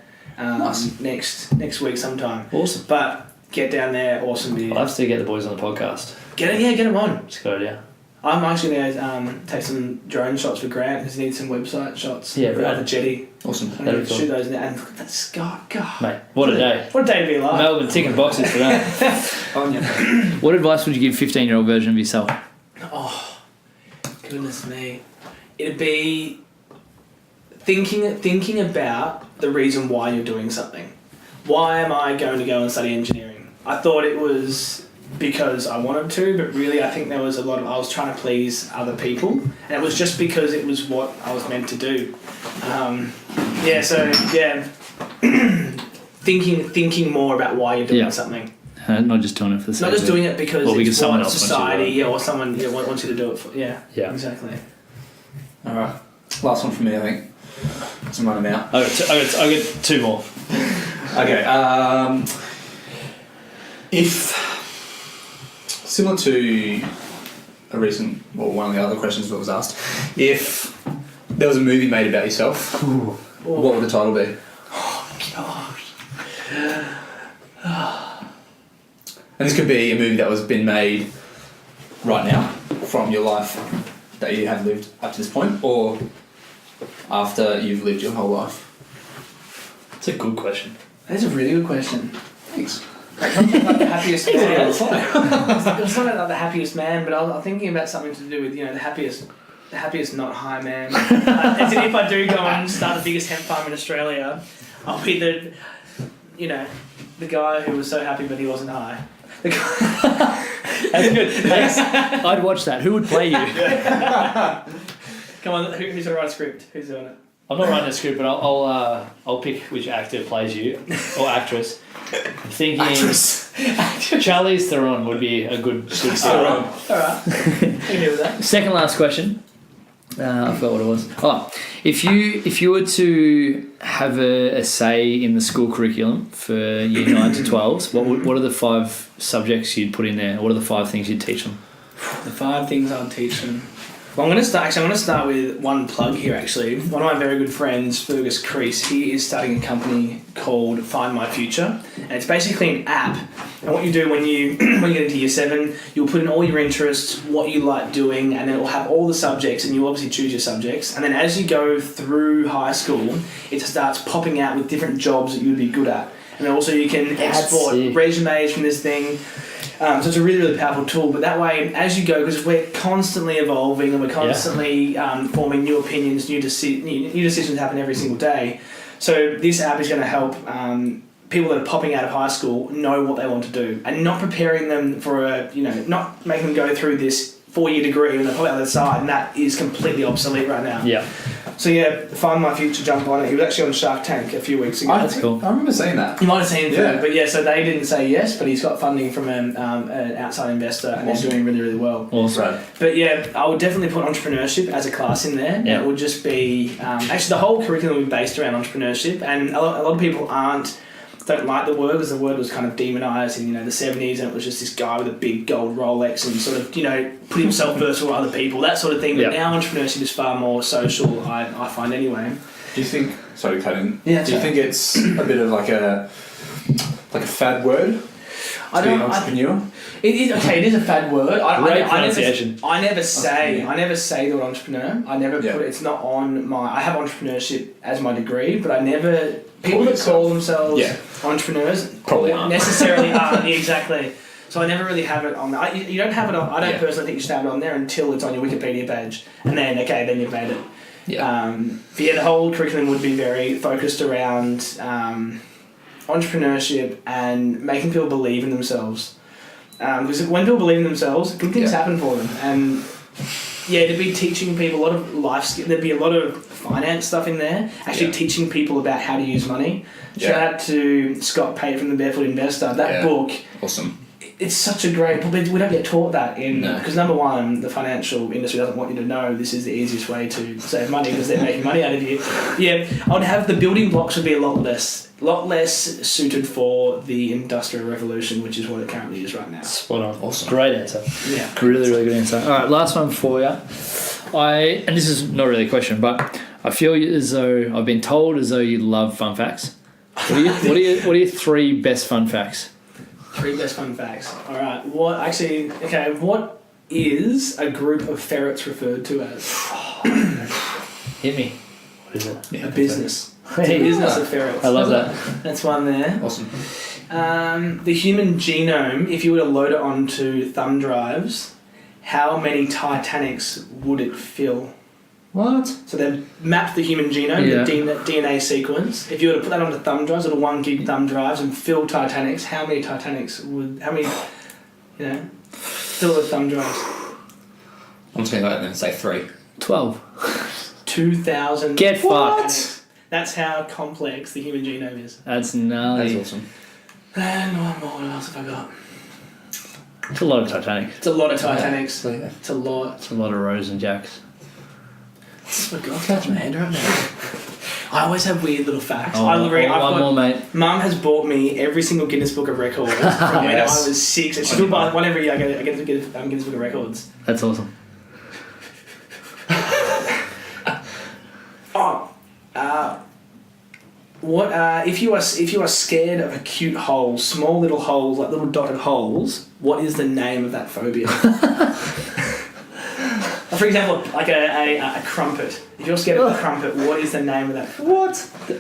next week sometime. Awesome. But get down there, awesome beer. I'll have to get the boys on the podcast. Get them on. It's a good idea. I'm actually going to take some drone shots for Grant because he needs some website shots. Yeah, for right. the Jetty. Awesome. I'm That'd going be to cool. shoot those now. And look at that sky. God. Mate, what a day. What a day to be alive. Melbourne ticking boxes for that. What advice would you give 15-year-old version of yourself? Oh, goodness me. It'd be thinking about the reason why you're doing something. Why am I going to go and study engineering? I thought it was because I wanted to, but really I think there was I was trying to please other people, and it was just because it was what I was meant to do. Thinking more about why you're doing something. Not just doing it for the sake Not just of it. doing it because Or because it's someone what else wants society, you to or someone wants you to do it for. Yeah, exactly. Alright. Last one from me, I think. I'm running out. I got two more. Okay. If similar to a recent, or one of the other questions that was asked, if there was a movie made about yourself, what would the title be? And this could be a movie that was been made right now from your life that you have lived up to this point, or after you've lived your whole life. It's a good question. That's a really good question. Thanks. Like the happiest man. It's not like the happiest man, but I was thinking about something to do with the happiest not high man. As in, if I do go and start the biggest hemp farm in Australia, I'll be the guy who was so happy but he wasn't high. That's good. Thanks. I'd watch that. Who would play you? Come on, who's gonna write a script? Who's doing it? I'm not writing a script, but I'll pick which actor plays you or actress. I'm thinking Charlize Theron would be a good start. All right. I can deal with that. Second last question. I forgot what it was. Oh, if you were to have a say in the school curriculum for year 9 to 12s, what are the 5 subjects you'd put in there? What are the 5 things you'd teach them? The 5 things I'd teach them. Well, I'm going to start with one plug here, actually. One of my very good friends, Fergus Crease, he is starting a company called Find My Future. And it's basically an app. And what you do when you get into year 7, you'll put in all your interests, what you like doing, and then it will have all the subjects, and you obviously choose your subjects. And then as you go through high school, it starts popping out with different jobs that you'd be good at. And then also you can export resumes from this thing. So it's a really, really powerful tool. But that way, as you go, because we're constantly evolving and we're constantly forming new opinions, new decisions happen every single day. So this app is going to help people that are popping out of high school know what they want to do, and not preparing them for not making them go through this 4-year degree and they pop out the other side, and that is completely obsolete right now. Yeah. So Find My Future, jump on it. He was actually on Shark Tank a few weeks ago. That's cool. I remember seeing that. You might have seen it, Yeah. but so they didn't say yes, but he's got funding from an outside investor, and they're doing really, really well. Awesome. Right. But I would definitely put entrepreneurship as a class in there. Yeah. It would just be actually the whole curriculum would be based around entrepreneurship, and a lot of people aren't don't like the word because the word was kind of demonised in the 70s, and it was just this guy with a big gold Rolex and sort of put himself first for other people, that sort of thing. But Yep. now entrepreneurship is far more social. I find anyway. Do you think? Sorry to cut in. Yeah, Do you think it's a bit of like a fad word? I To be an don't. entrepreneur. It is a fad word. Great pronunciation. I never say the word entrepreneur. I never Yeah. put it. It's not on my. I have entrepreneurship as my degree, but I never. People that call themselves Yeah. entrepreneurs Probably aren't. necessarily aren't. Exactly. So I never really have it on. You don't have it on. I don't Yeah. personally think you should have it on there until it's on your Wikipedia page, and then then you've made it. Yeah. But yeah, the whole curriculum would be very focused around entrepreneurship and making people believe in themselves. Because when people believe in themselves, good things happen for them. And yeah, to be teaching people a lot of life skills. There'd be a lot of finance stuff in there. Actually teaching people about how to use money. Yeah. Shout out to Scott Pate from the Barefoot Investor. That book. Awesome. It's such a great book. We don't get taught that in No. because number one, the financial industry doesn't want you to know this is the easiest way to save money because they're making money out of you. Yeah, I would have the building blocks would be a lot less suited for the Industrial Revolution, which is what it currently is right now. Spot on. Awesome. Great answer. Yeah, Really, really good answer. All right, last one for you. And this is not really a question, but I feel as though I've been told as though you love fun facts. What are your 3 best fun facts? 3 best fun facts. All right, what is a group of ferrets referred to as? Hit me. What is it? Yeah, A business. Hey. A business of ferrets. I love that. That's one there. Awesome. The human genome, if you were to load it onto thumb drives, how many Titanics would it fill? What? So they've mapped the human genome, Yeah. the DNA sequence. If you were to put that onto thumb drives, little 1 gig thumb drives, and fill Titanics, how many Titanics fill the thumb drives? I'm just going to go and say 3. 12. 2,000 Get Titanics. That's how complex the human genome is. That's gnarly. That's awesome. And one more, what else have I got? It's a lot of Titanic. It's a lot of Titanics. So, yeah. It's a lot. It's a lot of Rose and Jacks. Oh my god, touch my hand right now. I always have weird little facts. Oh, one more, mate. Mum has bought me every single Guinness Book of Records from when I Yes. was 6. She still buys one every year. I get to get Guinness Book of Records. That's awesome. What if you are scared of acute holes, small little holes, like little dotted holes? What is the name of that phobia? For example, like a crumpet. If you're scared of a crumpet, what is the name of that? What?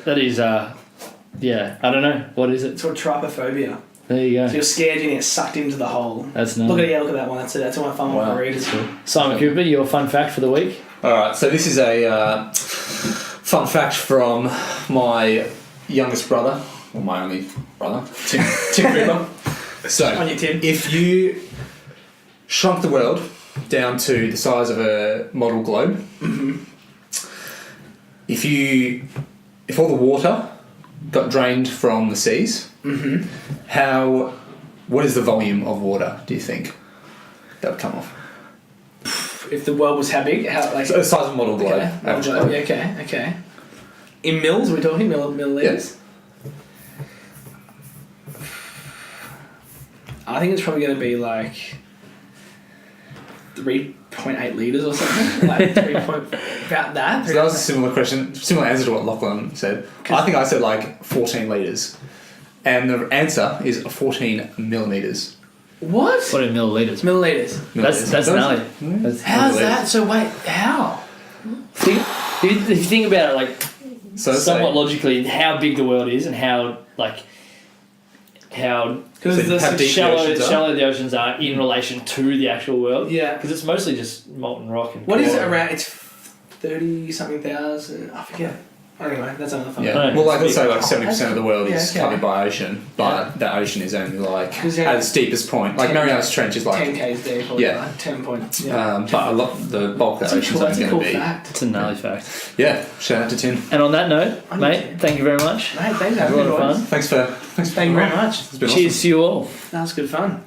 That is, yeah, I don't know. What is it? It's called trypophobia. There you So go. you're scared you're going to get sucked into the hole. That's Look nice. at that one. That's one fun one to read. It's cool. Simon Cooper, your fun fact for the week? Alright, so this is a fun fact from my youngest brother, or my only brother, Tim Cooper. So, On you, Tim. if you shrunk the world down to the size of a model globe, if all the water got drained from the seas, what is the volume of water, do you think, that would come off? If the world was how big? So the size of a model globe. Okay. average globe. Okay. In mils, we're talking milliliters? Yes. I think it's probably going to be like 3.8 litres or something. Like about that. So that was a similar question, similar answer to what Lachlan said. I think I said like 14 litres. And the answer is 14 millimetres. What? What in milliliters? Milliliters. That's gnarly. That's How's Milliliters. that? So wait, how? if you think about it, like, So it's somewhat like, logically, how big the world is and how Because So how deep the oceans are? shallow the oceans are in relation to the actual world. Yeah. Because it's mostly just molten rock. And What is it water. around? It's 30 something thousand. I forget. Anyway, that's another fun. yeah. I don't Well, know. like let's say like 70% of the world Yeah, is okay. covered by ocean, but that ocean is only like Because, at its deepest point. Like 10 Mariana's Trench is like 10 k's deep. Or Yeah. 10 points. Yeah. but the bulk of the ocean's That's only a going cool to be. fact. It's a gnarly fact. Yeah, shout out to Tim. And on that note, I mate, need to. thank you very much. Mate, thanks for Had a having lot me, of boys. fun. Thanks for Thank you very much. It's been Cheers to you all. That was good fun.